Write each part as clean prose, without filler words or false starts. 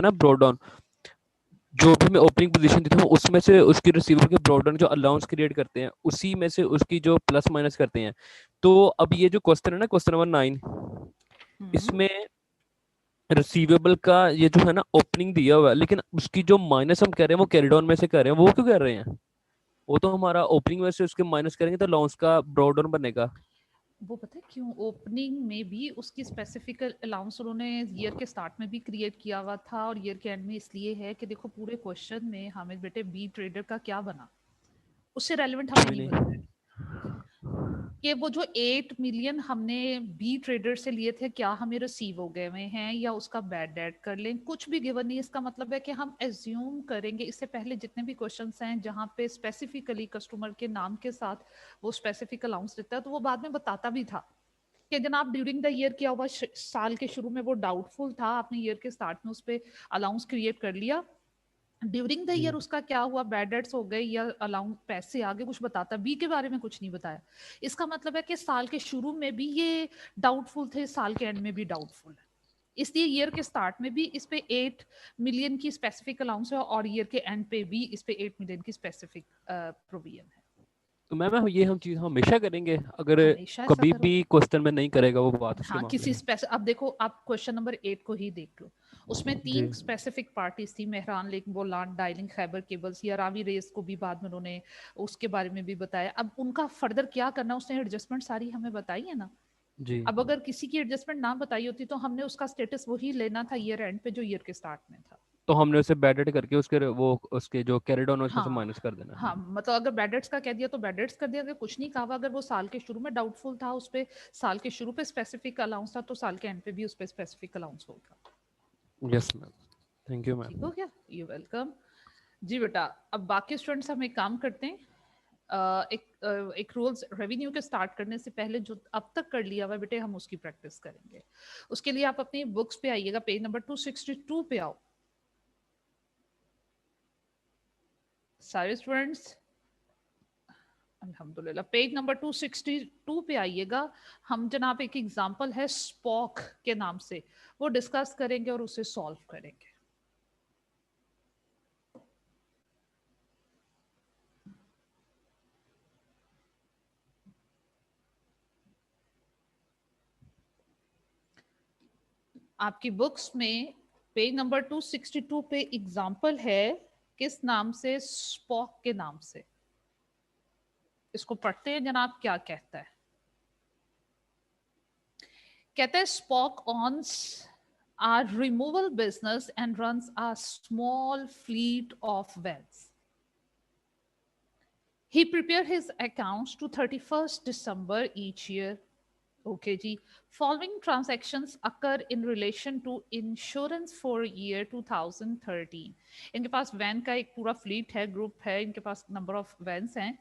ना brought down, जो भी मैं ओपनिंग पोजीशन देता हूँ उसमें से उसकी रिसीवर के ब्रॉट डाउन जो अलाउंस क्रिएट करते हैं उसी में से उसकी जो प्लस माइनस करते हैं। तो अब ये जो क्वेश्चन है ना, क्वेश्चन नंबर 9, हम्म। इसमें रिसीवेबल का ये जो है ना ओपनिंग दिया हुआ है, लेकिन उसकी जो माइनस हम कह रहे हैं वो कैरी डाउन में से कर रहे हैं, वो क्यों कर रहे हैं? वो तो हमारा ओपनिंग में से उसके माइनस करेंगे तो लॉन्स का ब्रॉड डाउन बनेगा। वो पता है क्यों, ओपनिंग में भी उसकी स्पेसिफिक अलाउंस उन्होंने ईयर के स्टार्ट में भी क्रिएट किया हुआ था और ईयर के एंड में इसलिए है कि देखो पूरे क्वेश्चन में हमें बेटे बी ट्रेडर का क्या बना, उससे रेलेवेंट कुछ हमें भी नहीं नहीं। बताया कि वो जो 8 मिलियन हमने बी ट्रेडर से लिए थे क्या हमें रिसीव हो गए हुए हैं या उसका बैड डेट कर लें, कुछ भी गिवन नहीं। इसका मतलब है कि हम एज्यूम करेंगे, इससे पहले जितने भी क्वेश्चंस हैं जहां पे स्पेसिफिकली कस्टमर के नाम के साथ वो स्पेसिफिक अलाउंस देता है, तो वो बाद में बताता भी था कि जनाब ड्यूरिंग द ईयर क्या हुआ, साल के शुरू में वो डाउटफुल था, आपने ईयर के स्टार्ट में उस पर अलाउंस क्रिएट कर लिया, ड्यूरिंग द ईयर जी। उसका क्या हुआ, बैड डेट्स हो गए या अलाउंस पैसे आगे, कुछ बताता, बी के बारे में कुछ नहीं बताया। इसका मतलब है कि साल के शुरू में भी ये डाउटफुल थे, साल के एंड में भी डाउटफुल है, इसलिए ईयर के स्टार्ट में भी इस पे 8 मिलियन की स्पेसिफिक अलाउंस है और ईयर के एंड पे भी इस पे 8 मिलियन की स्पेसिफिक प्रोविजन है। तो मैम ये हम चीज हमेशा करेंगे, अगर हमेशा ऐसा कभी भी करोगे। क्वेश्चन में नहीं करेगा वो बात उसके हाँ मामले किसी में। स्पेस, अब देखो आप क्वेश्चन नंबर 8 को ही देख लो, उसमें जी। 3 स्पेसिफिक पार्टीज थी, मेहरान लेक, बोलान डाइलिंग, खैबर केबल्स, या रावी रेस को भी बाद में उन्होंने उसके बारे में भी बताया। अब उनका फर्दर क्या करना, उसने एडजस्टमेंट सारी हमें बताई है ना। जी। अब अगर किसी की एडजस्टमेंट ना बताई होती तो हमने उसका स्टेटस वही लेना था ईयर एंड पे जो ईयर के स्टार्ट में था। तो हमने उसे बैड एड करके उसके वो उसके जो कैरी डाउन है उसमें से हाँ माइनस कर देना हाँ, है। मतलब अगर बैड डेट्स का कह दिया तो बैड डेट्स कर दिया, अगर कुछ नहीं कहा, अगर वो साल के शुरू में डाउटफुल था, उस पे साल के शुरू पे स्पेसिफिक अलाउंस था, तो साल के एंड पे भी उस पे स्पेसिफिक अलाउंस होगा। Yes ma'am. थैंक यू ठीक हो मैम। गया, यू वेलकम। जी बेटा, अब बाकी स्टूडेंट्स हम एक काम करते हैं, एक रूल्स रेवेन्यू के स्टार्ट करने से पहले जो अब तक कर लिया हुआ है बेटे हम उसकी प्रैक्टिस करेंगे। उसके लिए आप अपनी बुक्स पे आइएगा, पेज नंबर 262 पे आओ सारे स्टूडेंट्स। अल्हम्दुलिल्लाह, पेज नंबर 262 पे आइएगा। हम जनाब एक एग्जांपल है स्पॉक के नाम से, वो डिस्कस करेंगे और उसे सॉल्व करेंगे। आपकी बुक्स में पेज नंबर 262 पे एग्जांपल है, किस नाम से, स्पॉक के नाम से। इसको पढ़ते हैं जनाब, क्या कहता है। कहता है Spock owns are removal business and runs a small fleet of wells. He prepared his accounts to 31st December each year. Okay, जी. Following transactions occur in relation to insurance for year 2013. इनके पास van का एक पूरा fleet है, group है, इनके पास number of vans हैं,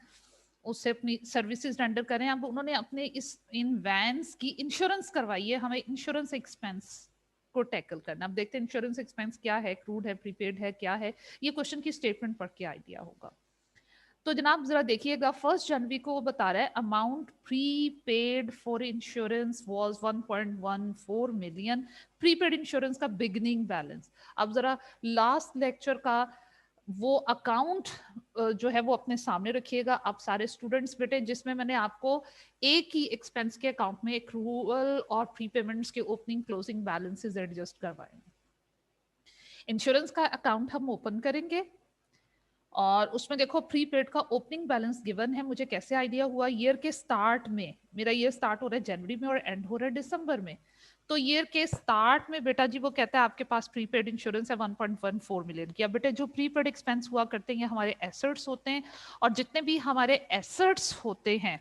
उससे अपनी सर्विसेज रेंडर करें। अब उन्होंने अपने इस इन वैन्स की इंश्योरेंस करवाई है, हमें इंश्योरेंस एक्सपेंस को टैकल करना। अब देखते हैं इंश्योरेंस एक्सपेंस क्या है, क्रूड है, प्रीपेड है, क्या है। ये क्वेश्चन की स्टेटमेंट पढ़ के आइडिया होगा। तो जनाब जरा देखिएगा, 1 जनवरी को वो बता रहा है amount pre paid for insurance was 1.14 million, pre paid insurance का बिगनिंग बैलेंस। अब जरा लास्ट लेक्चर का वो अकाउंट जो है वो अपने सामने रखिएगा आप सारे स्टूडेंट्स बेटे, जिसमें मैंने आपको एक ही एक्सपेंस के अकाउंट में एक्रूवल और प्री पेमेंट्स के ओपनिंग क्लोजिंग बैलेंसेस एडजस्ट करवाए। इंश्योरेंस का अकाउंट हम ओपन करेंगे और उसमें देखो प्रीपेड का ओपनिंग बैलेंस गिवन है। मुझे कैसे आइडिया हुआ, ईयर के स्टार्ट में, मेरा ईयर स्टार्ट हो रहा है जनवरी में और एंड हो रहा है दिसंबर में, तो ईयर के स्टार्ट में बेटा जी वो कहता है आपके पास प्रीपेड इंश्योरेंस है 1.14 मिलियन की। अब बेटा जो प्रीपेड एक्सपेंस हुआ करते हैं ये हमारे एसेट्स होते हैं, और जितने भी हमारे एसेट्स होते हैं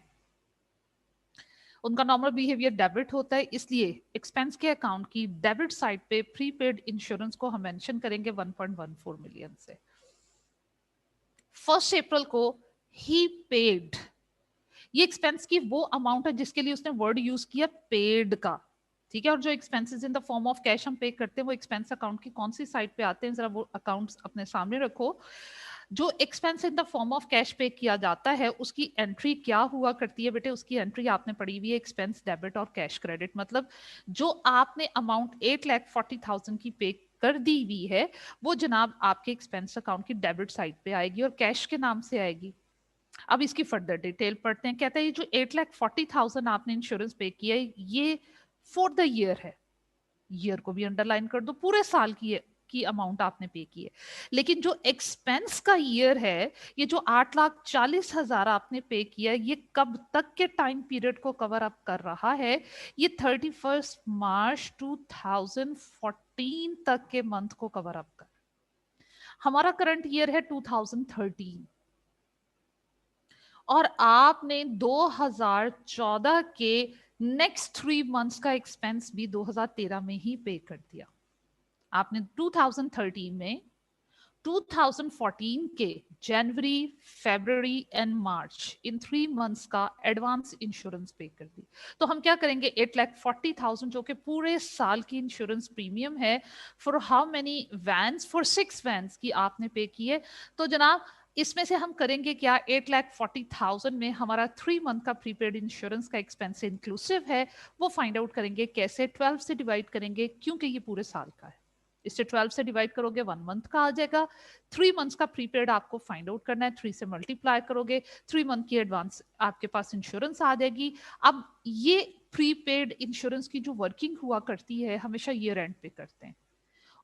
उनका नॉर्मल बिहेवियर डेबिट होता है, इसलिए एक्सपेंस के अकाउंट की डेबिट साइड पे प्रीपेड इंश्योरेंस को हम मेंशन करेंगे 1.14 मिलियन से। 1 अप्रैल को ही पेड, ये एक्सपेंस की वो अमाउंट है जिसके लिए उसने वर्ड यूज किया पेड का, ठीक है। और जो expenses in the form of cash हम पे करते हैं वो एक्सपेंस अकाउंट की कौन सी साइड पे आते हैं, जरा वो अकाउंट्स अपने सामने रखो। जो expense in the form of cash पे किया जाता है उसकी एंट्री क्या हुआ करती है बेटे, उसकी एंट्री आपने पढ़ी हुई है एक्सपेंस डेबिट और कैश क्रेडिट। मतलब जो आपने अमाउंट 8,40,000 की पे कर दी हुई है वो जनाब आपके एक्सपेंस अकाउंट की डेबिट साइड पे आएगी और कैश के नाम से आएगी। अब इसकी फर्दर डिटेल पढ़ते हैं। कहता है ये जो 8,40,000 आपने इंश्योरेंस पे किया है ये फॉर द ईयर है, ईयर को भी अंडरलाइन कर दो, पूरे साल की अमाउंट आपने पे की है। लेकिन जो एक्सपेंस का ईयर है, ये जो 8,40,000 आपने पे किया है, ये कब तक के टाइम पीरियड को कवर अप कर रहा है? ये 31 मार्च 2014 तक के मंथ को कवर अप कर। हमारा करंट ईयर है 2013 और आपने 2014 के नेक्स्ट 3 मंथ्स का एक्सपेंस भी 2013 में ही पे कर दिया। आपने 2013 में 2014 के जनवरी, फरवरी एंड मार्च इन 3 मंथ्स का एडवांस इंश्योरेंस पे कर दी। तो हम क्या करेंगे, 8,40,000 जो कि पूरे साल की इंश्योरेंस प्रीमियम है, for how many vans? For 6 vans की आपने पे की है। तो जनाब इसमें से हम करेंगे क्या, 8,40,000 में हमारा 3 मंथ का प्रीपेड इंश्योरेंस का एक्सपेंस इंक्लूसिव है, वो फाइंड आउट करेंगे कैसे? 12 से डिवाइड करेंगे क्योंकि ये पूरे साल का है। इससे 12 से डिवाइड करोगे 1 मंथ का आ जाएगा। 3 मंथ्स का प्रीपेड आपको फाइंड आउट करना है, 3 से मल्टीप्लाई करोगे, 3 मंथ की एडवांस आपके पास इंश्योरेंस आ जाएगी। अब ये प्रीपेड इंश्योरेंस की जो वर्किंग हुआ करती है, हमेशा ईयर एंड पे करते हैं।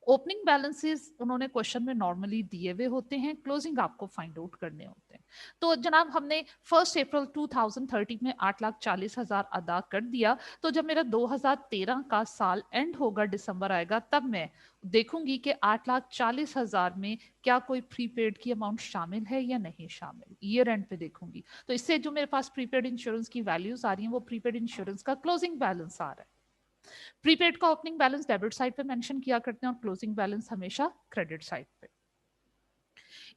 ओपनिंग बैलेंसेस उन्होंने क्वेश्चन में नॉर्मली दिए हुए होते हैं, क्लोजिंग आपको फाइंड आउट करने होते हैं। तो जनाब हमने 1 अप्रैल 2030 में 8,40,000 अदा कर दिया। तो जब मेरा 2013 का साल एंड होगा, दिसंबर आएगा, तब मैं देखूंगी कि 8,40,000 में क्या कोई प्रीपेड की अमाउंट शामिल है या नहीं शामिल, ईयर एंड पे देखूंगी। तो इससे जो मेरे पास प्रीपेड इंश्योरेंस की वैल्यूज आ रही हैं वो प्रीपेड इंश्योरेंस का क्लोजिंग बैलेंस आ रहा है। प्रीपेड का ओपनिंग बैलेंस डेबिट साइड पे मेंशन किया करते हैं और क्लोजिंग बैलेंस हमेशा क्रेडिट साइड पे।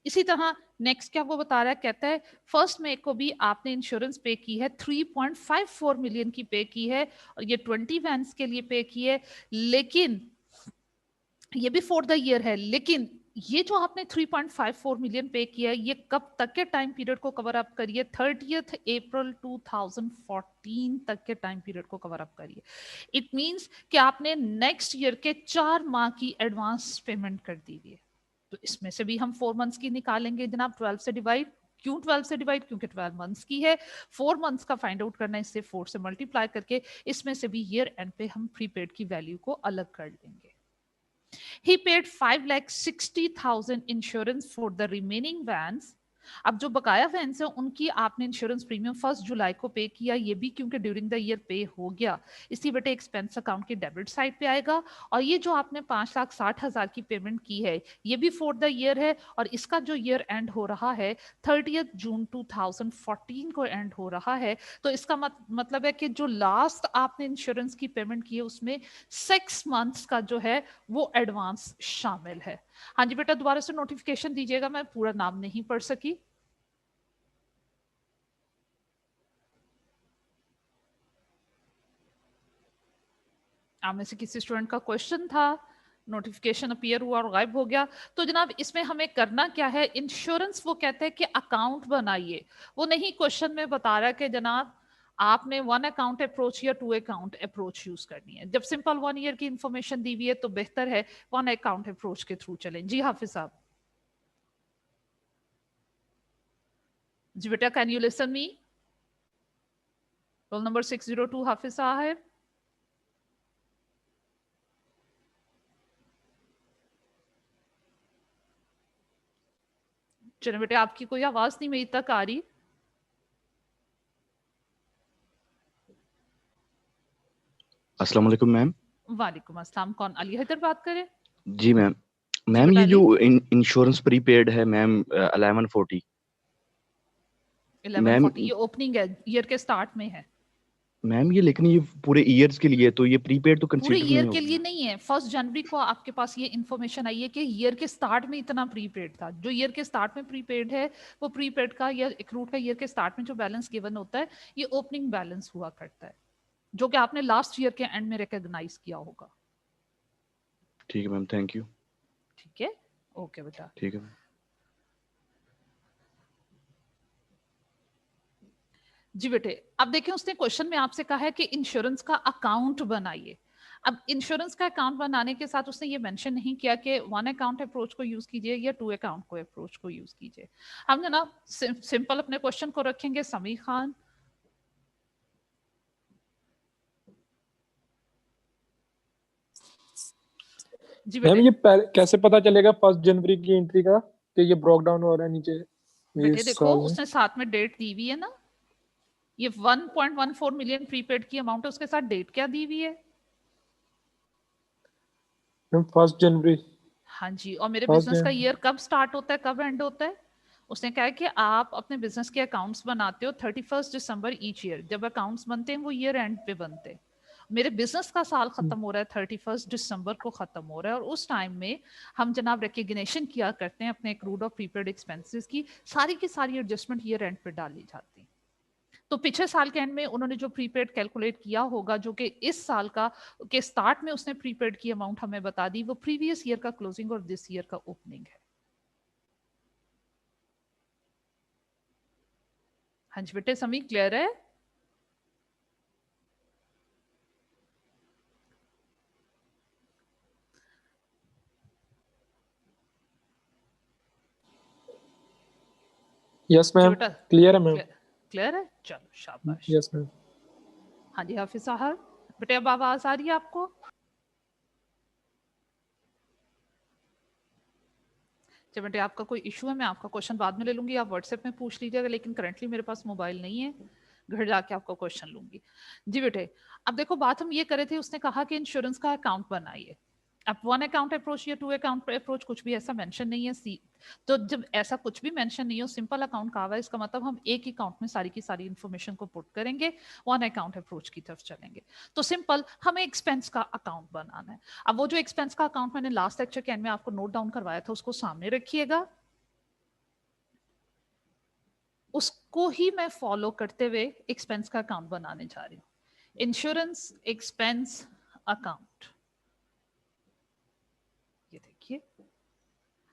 इसी तरह नेक्स्ट क्या वो बता रहा है, कहता है फर्स्ट में को भी आपने इंश्योरेंस पे की है, 3.54 मिलियन की पे की है और ये 20 वैन्स के लिए पे की है, लेकिन ये भी फॉर द ईयर है। लेकिन ये जो आपने 3.54 मिलियन पे किया है, ये कब तक के टाइम पीरियड को कवर अप करिए? 30 अप्रैल 2014 तक के टाइम पीरियड को कवर अप करिए। इट मींस कि आपने नेक्स्ट ईयर के 4 माह की एडवांस पेमेंट कर दी है। तो इसमें से भी हम 4 मंथ्स की निकालेंगे जनाब, 12 से डिवाइड। क्यों 12 से डिवाइड? क्योंकि 12 मंथ्स की है, 4 मंथ्स का फाइंड आउट करना है, इससे 4 से मल्टीप्लाई करके इसमें से भी ईयर एंड पे हम प्रीपेड की वैल्यू को अलग कर लेंगे। He paid 5,60,000 insurance for the remaining vans. अब जो बकाया वैन्स है उनकी आपने इंश्योरेंस प्रीमियम 1 जुलाई को पे किया, ये भी क्योंकि ड्यूरिंग द ईयर पे हो गया, इसी बेटे एक्सपेंस अकाउंट की डेबिट साइड पे आएगा। और ये जो आपने 5,60,000 की पेमेंट की है, ये भी फॉर द ईयर है और इसका जो ईयर एंड हो रहा है 30 जून 2014 को एंड हो रहा है। तो इसका मतलब है कि जो लास्ट आपने इंश्योरेंस की पेमेंट की है उसमें 6 मंथ्स का जो है वो एडवांस शामिल है। हाँ जी बेटा, दोबारा से नोटिफिकेशन दीजिएगा, मैं पूरा नाम नहीं पढ़ सकी। आप में से किसी स्टूडेंट का क्वेश्चन था, नोटिफिकेशन अपीयर हुआ और गायब हो गया। तो जनाब इसमें हमें करना क्या है, इंश्योरेंस वो कहते हैं कि अकाउंट बनाइए, वो नहीं क्वेश्चन में बता रहा कि जनाब आपने 1 अकाउंट अप्रोच या 2 अकाउंट अप्रोच यूज करनी है। जब सिंपल 1 ईयर की इंफॉर्मेशन दी हुई है तो बेहतर है 1 अकाउंट अप्रोच के थ्रू चलें। जी हाफिज साहब। जी बेटा, can you listen me? Roll number 602 हाफिज साहब। चलो बेटे, आपकी कोई आवाज नहीं मेरी तक आ रही। अस्सलाम वालेकुम मैम। वालेकुम अस्सलाम, कौन? अली हैदर बात करें? जी मैम। जी मैम बेटा ये अली। जो इंश्योरेंस प्रीपेड है मैम 1140 मैम 1140 ये ओपनिंग है, ईयर के स्टार्ट में है। मैम ये लेकिन ये पूरे ईयर्स के लिए तो ये प्रीपेड तो पूरे कंसीडर ईयर नहीं के होगी लिए ना। नहीं है, 1 जनवरी को आपके पास ये इंफॉर्मेशन आई है कि ईयर के स्टार्ट में इतना प्रीपेड था। जो ईयर के स्टार्ट में प्रीपेड है वो प्रीपेड का या एक्रूड का ईयर के स्टार्ट में जो बैलेंस गिवन होता है ये ओपनिंग बैलेंस हुआ करता है, जो कि आपने लास्ट ईयर के एंड में रिकॉग्नाइज किया होगा। ठीक है मैम, थैंक यू। ठीक है, ओके बेटा। ठीक है मैम। जी बेटे, अब देखिए उसने क्वेश्चन में आपसे कहा है कि इंश्योरेंस का अकाउंट बनाइए। अब इंश्योरेंस का अकाउंट बनाने के साथ उसने ये मेंशन नहीं किया कि वन अकाउंट अप्रोच को यूज कीजिए या टू अकाउंट को अप्रोच को यूज कीजिए। हम जनाब सिंपल अपने क्वेश्चन को रखेंगे। समी खान, जी मैम बेटे। ये कैसे पता चलेगा 1 जनवरी की एंट्री का कि ये ब्रोक डाउन हो रहा है नीचे बेटे इस देखो साल में? उसने साथ में डेट दी हुई है ना, ये 1.14 मिलियन प्रीपेड की अमाउंट है, उसके साथ डेट क्या दी हुई है? मैम 1 जनवरी। हाँ जी, और मेरे फर्स्ट बिजनेस का जनवरी। ईयर कब स्टार्ट होता है, कब एंड होता है? उसने कहा है कि आप अपने बिजनेस के अकाउंट्स बनाते हो 31 दिसंबर ईच ईयर। जब अकाउंट्स बनते हैं वो ईयर एंड पे बनते हैं। मेरे बिजनेस का साल खत्म हो रहा है 31 दिसंबर को खत्म हो रहा है, और उस टाइम में हम जनाब रिकग्निशन किया करते हैं अपने एक्रूड और प्रीपेड एक्सपेंसेस की सारी एडजस्टमेंट ईयर एंड पे डाली जाती है। तो पिछले साल के एंड में उन्होंने जो प्रीपेड कैलकुलेट किया होगा, जो कि इस साल का के स्टार्ट में उसने प्रीपेड की अमाउंट हमें बता दी, वो प्रीवियस ईयर का क्लोजिंग और दिस ईयर का ओपनिंग है। हाँ जी बेटे, समी क्लियर है? यस जी मैम, बेटा क्लियर है मैम। क्लियर है, चलो शाबाश। Yes ma'am. हाँ जी हाफिज साहब, बेटे अब आवाज आ रही है आपको? जब बेटे आपका कोई इशू है मैं आपका क्वेश्चन बाद में ले लूंगी, आप व्हाट्सएप में पूछ लीजिएगा, लेकिन करंटली मेरे पास मोबाइल नहीं है, घर जाके आपका क्वेश्चन लूंगी। जी बेटे, अब देखो बात हम ये करे थे, उसने कहा कि इंश्योरेंस का अकाउंट बनाइए। अब वन अकाउंट अप्रोच या टू अकाउंट अप्रोच कुछ भी ऐसा मेंशन नहीं है सी। तो जब ऐसा कुछ भी मेंशन नहीं हो, सिंपल अकाउंट कहा हुआ है, इसका मतलब हम एक ही अकाउंट में सारी की सारी इन्फॉर्मेशन को पुट करेंगे, वन अकाउंट अप्रोच की तरफ चलेंगे। तो सिंपल हमें एक्सपेंस का अकाउंट बनाना है। अब वो जो एक्सपेंस का अकाउंट मैंने लास्ट लेक्चर के एंड में आपको नोट डाउन करवाया था, उसको सामने रखिएगा, उसको ही मैं फॉलो करते हुए एक्सपेंस का अकाउंट बनाने जा रही हूँ। इंश्योरेंस एक्सपेंस अकाउंट, ये देखिए।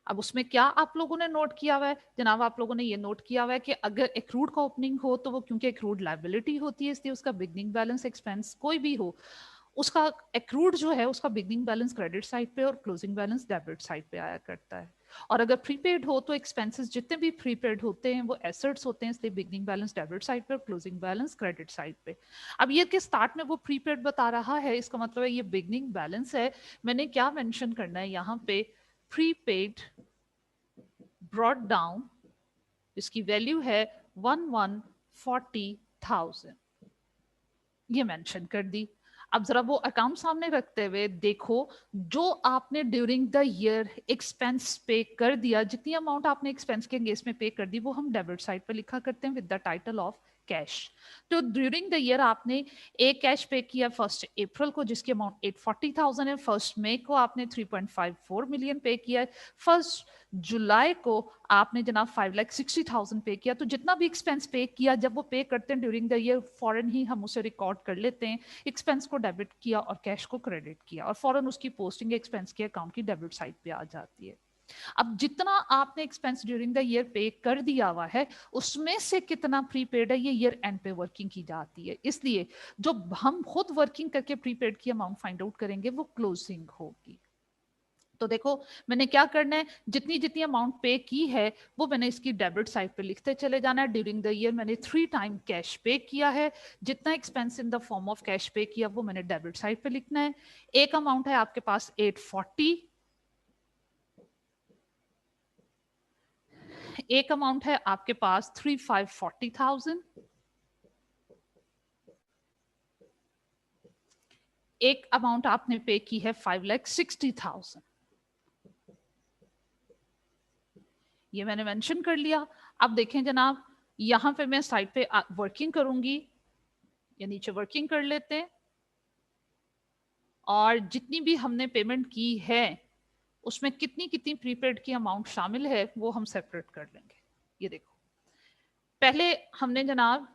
अब उसमें क्या आप लोगों ने नोट किया हुआ है जनाब? आप लोगों ने ये नोट किया हुआ है कि अगर एक्रूड का ओपनिंग हो तो वो, क्योंकि एक्रूड लायबिलिटी होती है, इसलिए उसका बिगनिंग बैलेंस एक्सपेंस कोई भी हो, उसका एक्रूड जो है उसका बिगनिंग बैलेंस क्रेडिट साइड पे और क्लोजिंग बैलेंस डेबिट साइड पे आया करता है। और अगर प्रीपेड हो तो एक्सपेंसेस जितने भी प्रीपेड होते हैं वो एसेट्स होते हैं, इसलिए बिगनिंग बैलेंस डेबिट साइड पे और क्लोजिंग बैलेंस क्रेडिट साइड पे। अब ये कि स्टार्ट में वो प्रीपेड बता रहा है, इसका मतलब है ये बिगनिंग बैलेंस है। मैंने क्या मेंशन करना है यहाँ पे? प्रीपेड ब्रॉट डाउन, इसकी वैल्यू है 1,140,000, ये मेंशन कर दी। अब जरा वो अकाउंट सामने रखते हुए देखो, जो आपने ड्यूरिंग द ईयर एक्सपेंस पे कर दिया, जितनी अमाउंट आपने एक्सपेंस के अंगेंस्ट में पे कर दी, वो हम डेबिट साइड पे लिखा करते हैं with the title of cash. तो ड्यूरिंग द ईयर आपने एक कैश पे किया 1 अप्रैल को, जिसकी अमाउंट 840,000 है। 1 मई को आपने 3.54 मिलियन पे किया है। 1 जुलाई को आपने जनाब 5,60,000 पे किया। तो जितना भी एक्सपेंस पे किया, जब वो पे करते हैं ड्यूरिंग द ईयर, फॉरन ही हम उसे रिकॉर्ड कर लेते हैं, एक्सपेंस को डेबिट किया और कैश को क्रेडिट किया, और फॉरन उसकी पोस्टिंग एक्सपेंस के अकाउंट की डेबिट साइड पे आ जाती है। अब जितना आपने एक्सपेंस ड्यूरिंग द ईयर पे कर दिया हुआ है, उसमें से कितना प्रीपेड है, ये ईयर एंड पे वर्किंग की जाती है। इसलिए जो हम खुद वर्किंग करके प्रीपेड की अमाउंट फाइंड आउट करेंगे वो क्लोजिंग होगी। तो देखो मैंने क्या करना है, जितनी जितनी अमाउंट पे की है वो मैंने इसकी डेबिट साइड पे लिखते चले जाना है। ड्यूरिंग द ईयर मैंने 3 टाइम कैश पे किया है, जितना expense in the form of cash पे किया वो मैंने डेबिट साइड पे लिखना है। एक अमाउंट है आपके पास 840, एक अमाउंट है आपके पास 3,540,000, एक अमाउंट आपने पे की है 5,60,000। ये मैंने मेंशन कर लिया। अब देखें जनाब, यहां पे मैं साइड पे वर्किंग करूंगी, या नीचे वर्किंग कर लेते हैं, और जितनी भी हमने पेमेंट की है उसमें कितनी कितनी प्रीपेड की अमाउंट शामिल है वो हम सेपरेट कर लेंगे। ये देखो, पहले हमने जनाब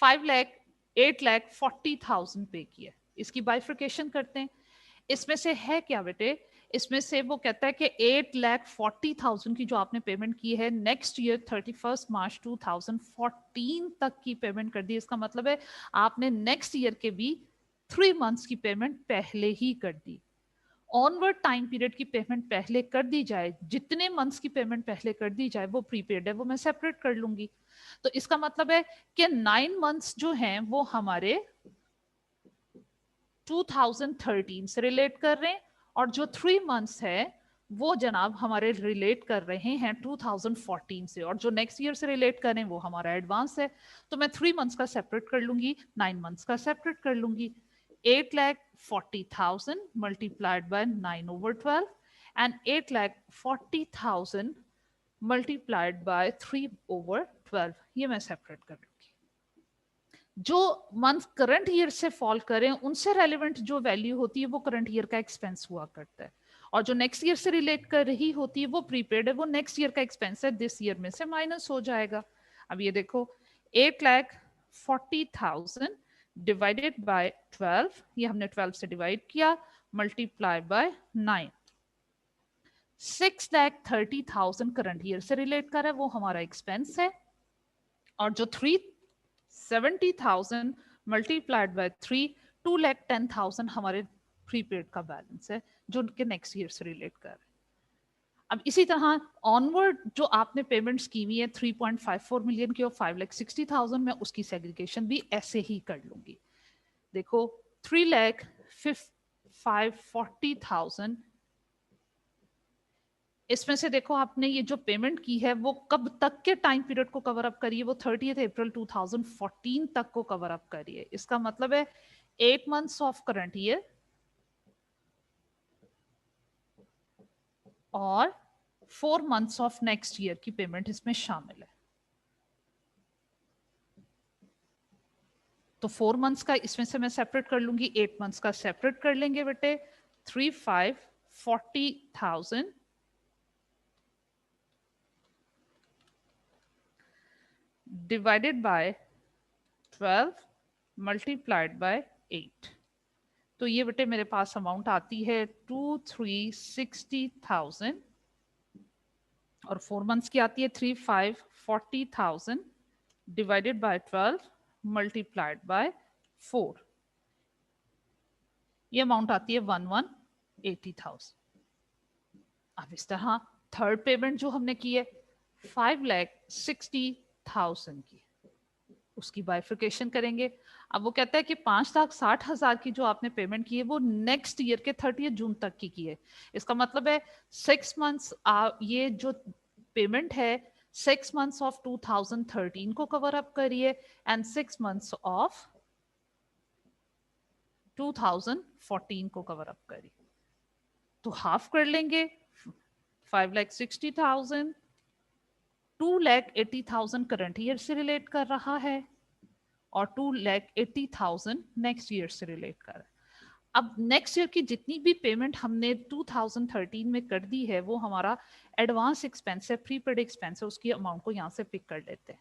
8,40,000 पे किया, इसकी बाइफिकेशन करते हैं। इसमें से है क्या बेटे? इसमें से वो कहता है कि 8,40,000 की जो आपने पेमेंट की है नेक्स्ट ईयर 31 मार्च 2014 तक की पेमेंट कर दी। इसका मतलब है आपने नेक्स्ट ईयर के भी 3 मंथ्स की पेमेंट पहले ही कर दी। ऑनवर्ड टाइम पीरियड की पेमेंट पहले कर दी जाए, जितने मंथ्स की पेमेंट पहले कर दी जाए वो प्रीपेड है, वो मैं सेपरेट कर लूंगी। तो इसका मतलब है कि 9 मंथ्स जो हैं वो हमारे 2013 से रिलेट कर रहे हैं, और जो 3 मंथ्स है वो जनाब हमारे रिलेट कर रहे हैं 2014 से, और जो नेक्स्ट ईयर से रिलेट कर रहे हैं वो हमारा एडवांस है। तो मैं 3 मंथ्स का सेपरेट कर लूंगी, 9 मंथ्स का सेपरेट कर लूंगी। 8,40,000 multiplied by 9/12 and 8,40,000 multiplied by 3/12, ये मैं सेपरेट कर लूंगी। जो मंथ करंट ईयर से फॉल करें उनसे रेलिवेंट जो वैल्यू होती है वो करंट ईयर का एक्सपेंस हुआ करता है, और जो नेक्स्ट ईयर से रिलेट कर रही होती है वो प्रीपेड है, वो नेक्स्ट ईयर का एक्सपेंस है, दिस ईयर में से माइनस हो जाएगा। अब ये देखो 8,40,000 डिवाइडेड बाय 12, ये हमने 12 से डिवाइड किया, मल्टीप्लाई बाय 9, 6,30,000 करंट ईयर से रिलेट कर रहा है, वो हमारा एक्सपेंस है, और जो 370,000 मल्टीप्लाइड बाय 3, 2,10,000 हमारे प्रीपेड का बैलेंस है जो उनके नेक्स्ट ईयर से रिलेट कर रहे हैं। अब इसी तरह ऑनवर्ड जो आपने पेमेंट्स की हुई है 3.54 मिलियन की और 5,60,000 में उसकी सेग्रीगेशन भी ऐसे ही कर लूंगी। देखो 3,40,000 इसमें से देखो आपने ये जो पेमेंट की है वो कब तक के टाइम पीरियड को कवर अप करिए, वो 30 अप्रैल 2014 तक को कवर अप करिए। इसका मतलब है 8 मंथ्स ऑफ करंट ईयर और 4 मंथ्स ऑफ नेक्स्ट ईयर की पेमेंट इसमें शामिल है। तो 4 मंथ्स का इसमें से मैं सेपरेट कर लूंगी, 8 मंथ्स का सेपरेट कर लेंगे बेटे। 3,40,000 divided by 12 multiplied by 8, तो ये बेटे मेरे पास अमाउंट आती है 2,360,000, और 4 मंथ्स की आती है 3,40,000 डिवाइडेड बाय 12 मल्टीप्लाइड बाय 4, ये अमाउंट आती है 1,80,000। अब इस तरह थर्ड पेमेंट जो हमने की है 5,60,000 की, उसकी बाइफिकेशन करेंगे। अब वो कहता है कि 5,60,000 की जो आपने पेमेंट की है वो नेक्स्ट ईयर के 30 जून तक की है। इसका मतलब है 6 मंथ्स ये जो पेमेंट है 6 मंथ्स ऑफ 2013 को कवर अप करिए एंड 6 मंथ्स ऑफ 2014 को कवर अप करिए। तो हाफ कर लेंगे 5,60,000, 2,80,000 करंट ईयर से रिलेट कर रहा है और 2,80,000 नेक्स्ट ईयर से रिलेट कर रहा है। अब नेक्स्ट ईयर की जितनी भी पेमेंट हमने 2013 में कर दी है वो हमारा एडवांस एक्सपेंस है, प्रीपेड एक्सपेंस है, उसकी अमाउंट को यहाँ से पिक कर लेते हैं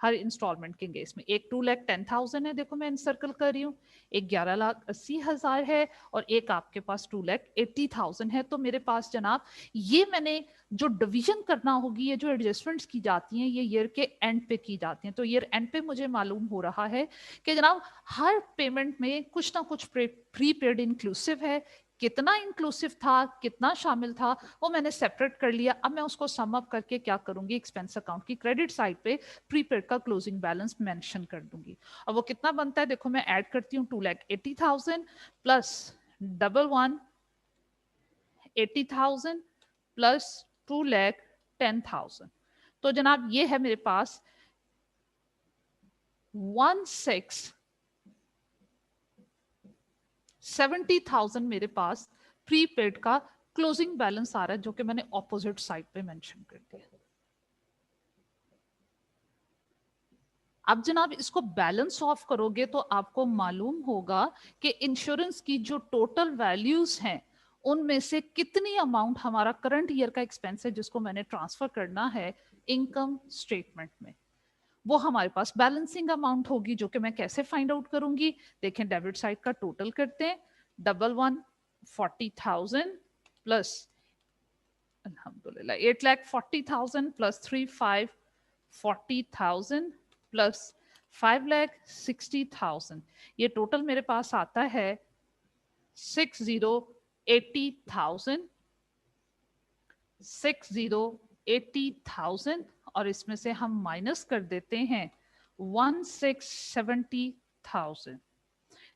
हर इंस्टॉलमेंट के केस में। एक 2,10,000 है, देखो मैं इंसर्कल कर रही हूँ, एक 11,80,000 है और एक आपके पास 2,80,000 है। तो मेरे पास जनाब ये मैंने जो डिवीजन करना होगी, ये जो एडजस्टमेंट्स की जाती हैं ये ईयर के एंड पे की जाती हैं। तो ईयर एंड पे मुझे मालूम हो रहा है कि जनाब हर पेमेंट में कुछ ना कुछ प्रीपेड इंक्लूसिव है। कितना इंक्लूसिव था, कितना शामिल था, वो मैंने सेपरेट कर लिया। अब मैं उसको सम अप करके क्या करूंगी, एक्सपेंस अकाउंट की क्रेडिट साइड पे प्रीपेड का क्लोजिंग बैलेंस मेंशन कर दूंगी। और वो कितना बनता है देखो मैं ऐड करती हूँ 2,80,000 प्लस 1,80,000 प्लस 2,10,000। तो जनाब ये है मेरे पास 1,70,000 मेरे पास प्रीपेड का क्लोजिंग बैलेंस आ रहा है, जो कि मैंने ऑपोजिट साइड पे मेंशन कर दिया। अब जनाब इसको बैलेंस ऑफ करोगे तो आपको मालूम होगा कि इंश्योरेंस की जो टोटल वैल्यूज हैं उनमें से कितनी अमाउंट हमारा करंट ईयर का एक्सपेंस है जिसको मैंने ट्रांसफर करना है इनकम स्टेटमेंट में, वो हमारे पास बैलेंसिंग अमाउंट होगी, जो कि मैं कैसे फाइंड आउट करूंगी। देखें डेबिट साइड का टोटल करते हैं, 1,40,000 प्लस अल्हम्दुलिल्लाह 8,40,000 प्लस 3,40,000 प्लस 5,60,000, ये टोटल मेरे पास आता है 60,80,000, 60,80,000, और इसमें से हम माइनस कर देते हैं 1,670,000।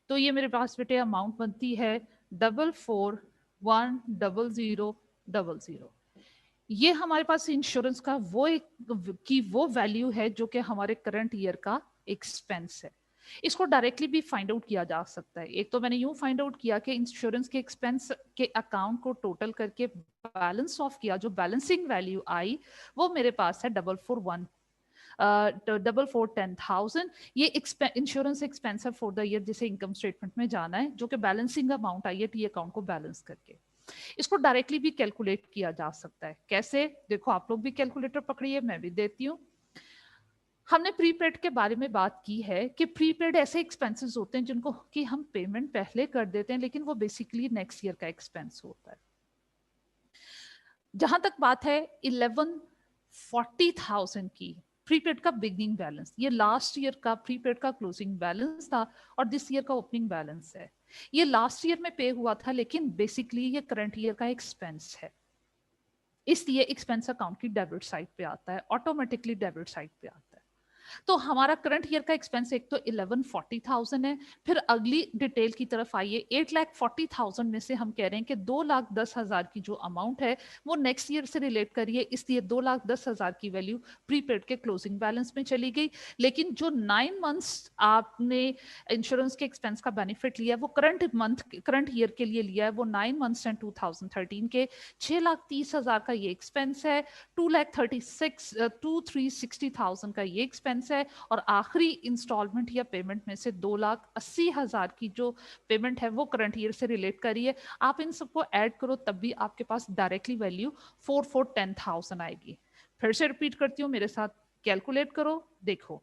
तो ये मेरे पास बेटे अमाउंट बनती है 44,100,000। ये हमारे पास इंश्योरेंस का वो वैल्यू है जो कि हमारे करंट ईयर का एक्सपेंस है। इसको डायरेक्टली भी फाइंड आउट किया जा सकता है। एक तो मैंने यूं फाइंड आउट किया कि इंश्योरेंस के एक्सपेंस के अकाउंट को टोटल करके बैलेंस ऑफ किया, जो बैलेंसिंग वैल्यू आई वो मेरे पास है 441,10,000। ये इंश्योरेंस एक्सपेंस है फॉर द ईयर जिसे इनकम स्टेटमेंट में जाना है, जो कि बैलेंसिंग अमाउंट आई है टी अकाउंट को बैलेंस करके। इसको डायरेक्टली भी कैलकुलेट किया जा सकता है। कैसे? देखो, आप लोग भी कैलकुलेटर पकड़िए, मैं भी देती हूँ। हमने प्रीपेड के बारे में बात की है कि प्रीपेड ऐसे एक्सपेंसेस होते हैं जिनको कि हम पेमेंट पहले कर देते हैं, लेकिन वो बेसिकली नेक्स्ट ईयर का एक्सपेंस होता है। जहां तक बात है 11,40,000 की, प्रीपेड का बिगिनिंग बैलेंस, ये लास्ट ईयर का प्रीपेड का क्लोजिंग बैलेंस था और दिस ईयर का ओपनिंग बैलेंस है। ये लास्ट ईयर में पे हुआ था, लेकिन बेसिकली ये करंट ईयर का एक्सपेंस है, इसलिए एक्सपेंस अकाउंट की डेबिट साइड पे आता है, ऑटोमेटिकली डेबिट साइड पे आता है। तो हमारा करंट ईयर का एक्सपेंस एक तो 11,40,000 है। फिर अगली डिटेल की तरफ आइए, 8,40,000 में से हम कह रहे हैं कि 2,10,000 की जो अमाउंट है वो नेक्स्ट ईयर से रिलेट करिए, इसलिए 2,10,000 की वैल्यू प्रीपेड के क्लोजिंग बैलेंस में चली गई। लेकिन जो 9 मंथ्स आपने इंश्योरेंस के एक्सपेंस का बेनिफिट लिया वो करंट ईयर के लिए लिया है, वो 9 मंथ्स एंड 2013 के 6,30,000 का ये एक्सपेंस है, 2,60,000 का ये एक्सपेंस है, और आखिरी इंस्टॉलमेंट या पेमेंट में से 2,80,000 की जो पेमेंट है वो करंट ईयर से रिलेट करिए। आप इन सबको ऐड करो तब भी आपके पास डायरेक्टली वैल्यू 4,10,000 आएगी। फिर से रिपीट करती हूँ, मेरे साथ कैलकुलेट करो। देखो,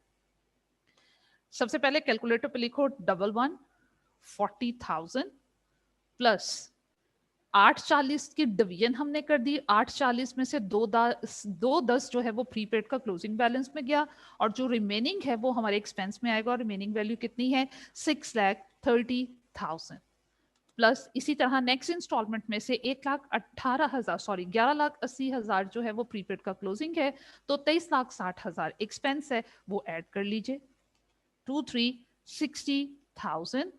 सबसे पहले कैलकुलेटर पे लिखो 11,40,000 प्लस 8,40 की डिवीजन हमने कर दी। 8,40 में से 2,10 जो है वो प्रीपेड का क्लोजिंग बैलेंस में गया, और जो रिमेनिंग है वो हमारे एक्सपेंस में आएगा, और रिमेनिंग वैल्यू कितनी है 6,30,000 प्लस इसी तरह नेक्स्ट इंस्टॉलमेंट में से 11,80,000 जो है वो प्रीपेड का क्लोजिंग है, तो 23,60,000 एक्सपेंस है, वो ऐड कर लीजिए। 2,60,000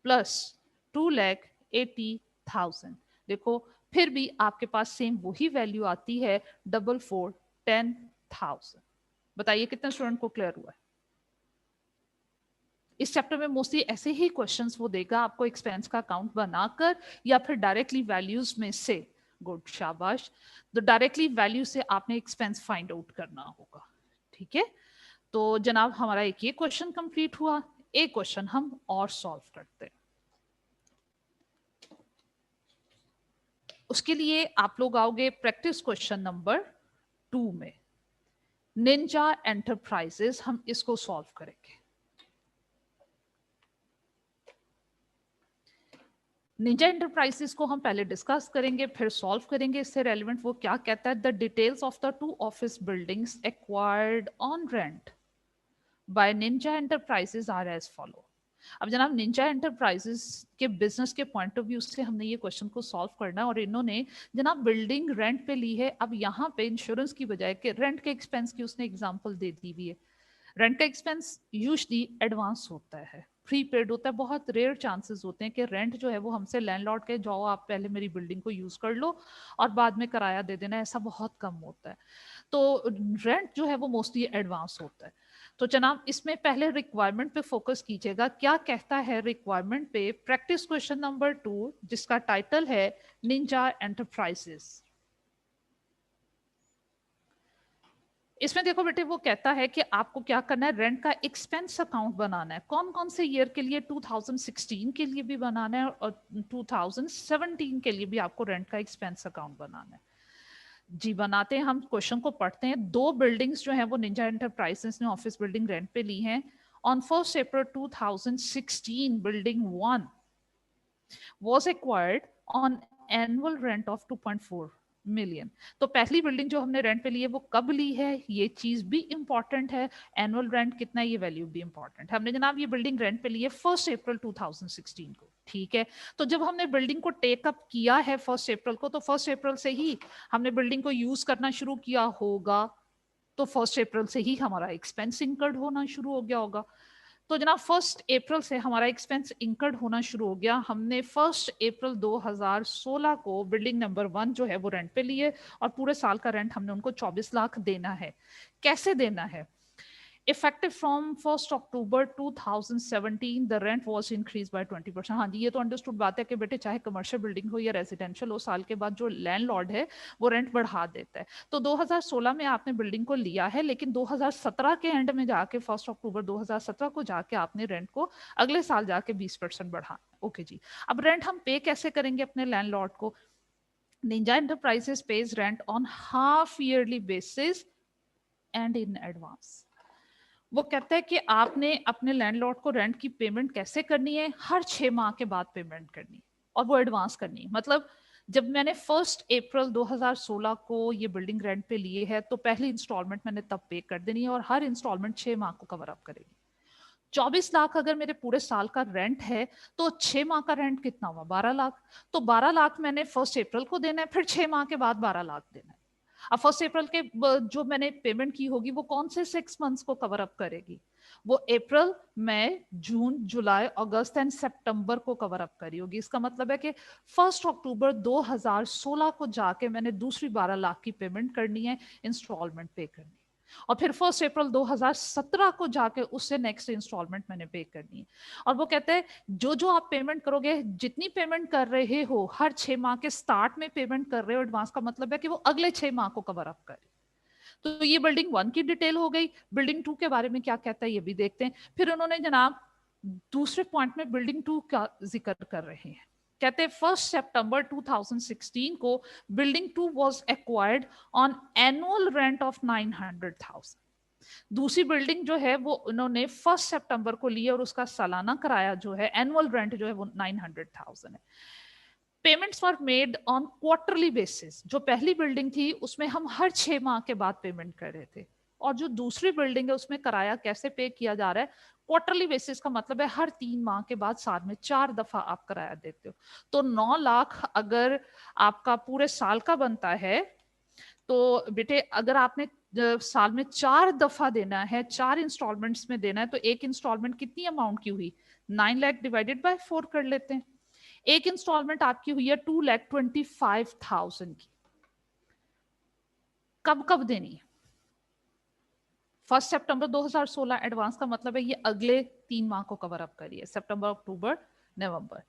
प्लस 2,80,000, देखो फिर भी आपके पास सेम वही वैल्यू आती है 4,10,000। बताइए कितने स्टूडेंट को क्लियर हुआ है? इस चैप्टर में मोस्टली ऐसे ही क्वेश्चंस वो देगा आपको, एक्सपेंस का अकाउंट बनाकर या फिर डायरेक्टली वैल्यूज में से। गुड, शाबाश। तो डायरेक्टली वैल्यू से आपने एक्सपेंस फाइंड आउट करना होगा, ठीक है। तो जनाब हमारा एक ये क्वेश्चन कंप्लीट हुआ। एक क्वेश्चन हम और सॉल्व करते हैं। उसके लिए आप लोग आओगे प्रैक्टिस क्वेश्चन नंबर 2 में, निंजा एंटरप्राइजेस, हम इसको सॉल्व करेंगे। निंजा एंटरप्राइजेस को हम पहले डिस्कस करेंगे, फिर सॉल्व करेंगे। इससे रेलेवेंट वो क्या कहता है, the details of the 2 office buildings acquired on rent by Ninja Enterprises are as follow. अब जनाब निंजा एंटरप्राइजेस के बिजनेस के पॉइंट ऑफ व्यू से हमने ये क्वेश्चन को सॉल्व करना है, और इन्होंने जनाब बिल्डिंग रेंट पे ली है। अब यहाँ पे इंश्योरेंस की बजाय कि रेंट के एक्सपेंस की उसने एग्जांपल दे दी हुई है। रेंट का एक्सपेंस यूजुअली एडवांस होता है, प्रीपेड होता है। बहुत रेयर चांसेस होते हैं कि रेंट जो है वो हमसे लैंडलॉर्ड के जाओ आप पहले मेरी बिल्डिंग को यूज कर लो और बाद में किराया दे देना, ऐसा बहुत कम होता है। तो रेंट जो है वो मोस्टली एडवांस होता है। तो जनाब इसमें पहले रिक्वायरमेंट पे फोकस कीजिएगा। क्या कहता है रिक्वायरमेंट पे? प्रैक्टिस क्वेश्चन नंबर 2 जिसका टाइटल है निंजा एंटरप्राइजेस। इसमें देखो बेटे वो कहता है कि आपको क्या करना है, रेंट का एक्सपेंस अकाउंट बनाना है। कौन कौन से ईयर के लिए? 2016 के लिए भी बनाना है और 2017 के लिए भी आपको रेंट का एक्सपेंस अकाउंट बनाना है। जी बनाते हैं, हम क्वेश्चन को पढ़ते हैं। 2 बिल्डिंग्स जो है वो निंजा एंटरप्राइजेस ने ऑफिस बिल्डिंग रेंट पे ली हैं। On 1 April 2016 building 1 was acquired on annual rent of 2.4 million. तो पहली बिल्डिंग जो हमने रेंट पे ली है वो कब ली है, ये चीज भी इंपॉर्टेंट है। एनुअल रेंट कितना है, ये वैल्यू भी इंपॉर्टेंट है। हमने जनाब ये बिल्डिंग रेंट पे ली है 1 अप्रैल 2016 को, ठीक है। तो जब हमने बिल्डिंग को टेकअप किया है 1 अप्रैल को, तो 1 अप्रैल से ही हमने बिल्डिंग को यूज करना शुरू किया होगा, तो 1 अप्रैल से ही हमारा एक्सपेंस इंकर्ड होना शुरू हो गया होगा। तो जनाब 1 अप्रैल से हमारा एक्सपेंस इंकर्ड होना शुरू हो गया। हमने 1 अप्रैल 2016 को बिल्डिंग नंबर 1 जो है वो रेंट पे लिए, और पूरे साल का रेंट हमने उनको 24 लाख देना है। कैसे देना है? Effective from 1 October 2017 the rent was increase by 20%। हाँ जी, ये तो अंडरस्टूड बात है कि बेटे चाहे कमर्शियल बिल्डिंग हो या रेजिडेंशियल हो, साल के बाद जो लैंडलॉर्ड है वो रेंट बढ़ा देता है। तो 2016 में आपने बिल्डिंग को लिया है, लेकिन 2017 के एंड में जाके 1 अक्टूबर 2017 को जाके आपने रेंट को अगले साल जाके 20% बढ़ा। ओके जी, अब रेंट हम पे कैसे करेंगे अपने लैंडलॉर्ड को? Ninja enterprises page rent on half yearly basis and in advance. वो कहता है कि आपने अपने लैंडलॉर्ड को रेंट की पेमेंट कैसे करनी है, हर 6 माह के बाद पेमेंट करनी है, और वो एडवांस करनी है। मतलब जब मैंने 1 अप्रैल 2016 को ये बिल्डिंग रेंट पे लिए है, तो पहली इंस्टॉलमेंट मैंने तब पे कर देनी है, और हर इंस्टॉलमेंट 6 माह को कवर अप करेगी। 24 लाख अगर मेरे पूरे साल का रेंट है, तो 6 माह का रेंट कितना हुआ? 12 लाख। तो 12 लाख मैंने 1 अप्रैल को देना है, फिर 6 माह के बाद 12 लाख देना है। अब 1 अप्रैल के जो मैंने पेमेंट की होगी वो कौन से 6 मंथ्स को कवर अप करेगी? वो अप्रैल, मई, जून, जुलाई, अगस्त एंड सितंबर को कवर अप करी होगी। इसका मतलब है कि 1 अक्टूबर 2016 को जाके मैंने दूसरी 12 लाख की पेमेंट करनी है, इंस्टॉलमेंट पे करनी है, और फिर 1 अप्रैल 2017 को जाके उससे नेक्स्ट इंस्टॉलमेंट मैंने पे करनी है। और वो कहते हैं जो जो आप पेमेंट करोगे, जितनी पेमेंट कर रहे हो, हर 6 माह के स्टार्ट में पेमेंट कर रहे हो एडवांस, का मतलब है कि वो अगले 6 माह को कवर अप करे। तो ये बिल्डिंग 1 की डिटेल हो गई। बिल्डिंग 2 के बारे में क्या कहता है ये भी देखते हैं। फिर उन्होंने जनाब दूसरे पॉइंट में बिल्डिंग 2 का जिक्र कर रहे हैं। कहते हैं 1 सितंबर 2016 को building 2 was acquired on annual rent of 900,000। दूसरी बिल्डिंग जो है वो उन्होंने 1 सितंबर को ली, और उसका सालाना किराया जो है, एनुअल रेंट जो है वो 900,000 है। Payments were made on quarterly basis. जो पहली बिल्डिंग थी उसमें हम हर 6 माह के बाद पेमेंट कर रहे थे, और जो दूसरी बिल्डिंग है उसमें किराया कैसे पे किया जा रहा है? क्वार्टरली बेसिस का मतलब है हर 3 माह के बाद, साल में 4 दफा आप किराया देते हो। तो 9 लाख अगर आपका पूरे साल का बनता है, तो बेटे अगर आपने साल में 4 दफा देना है, 4 इंस्टॉलमेंट्स में देना है, तो एक इंस्टॉलमेंट कितनी अमाउंट की हुई? 9 लाख डिवाइडेड बाय 4 कर लेते हैं। एक इंस्टॉलमेंट आपकी हुई है 2,25,000 की। कब कब देनी है? 1 सितंबर 2016 एडवांस का मतलब है ये अगले 3 माह को कवर अप करिए, सितंबर, अक्टूबर, नवंबर।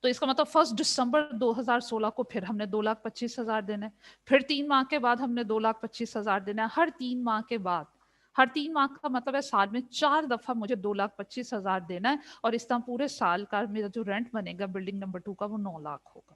तो इसका मतलब 1 दिसंबर 2016 को फिर हमने 2,25,000 देना है, फिर 3 माह के बाद हमने 2,25,000 देना है, हर 3 माह के बाद। हर 3 माह का मतलब है साल में 4 दफा मुझे 2,25,000 देना है, और इस तरह पूरे साल का मेरा जो रेंट बनेगा बिल्डिंग नंबर 2 का वो 9 लाख होगा।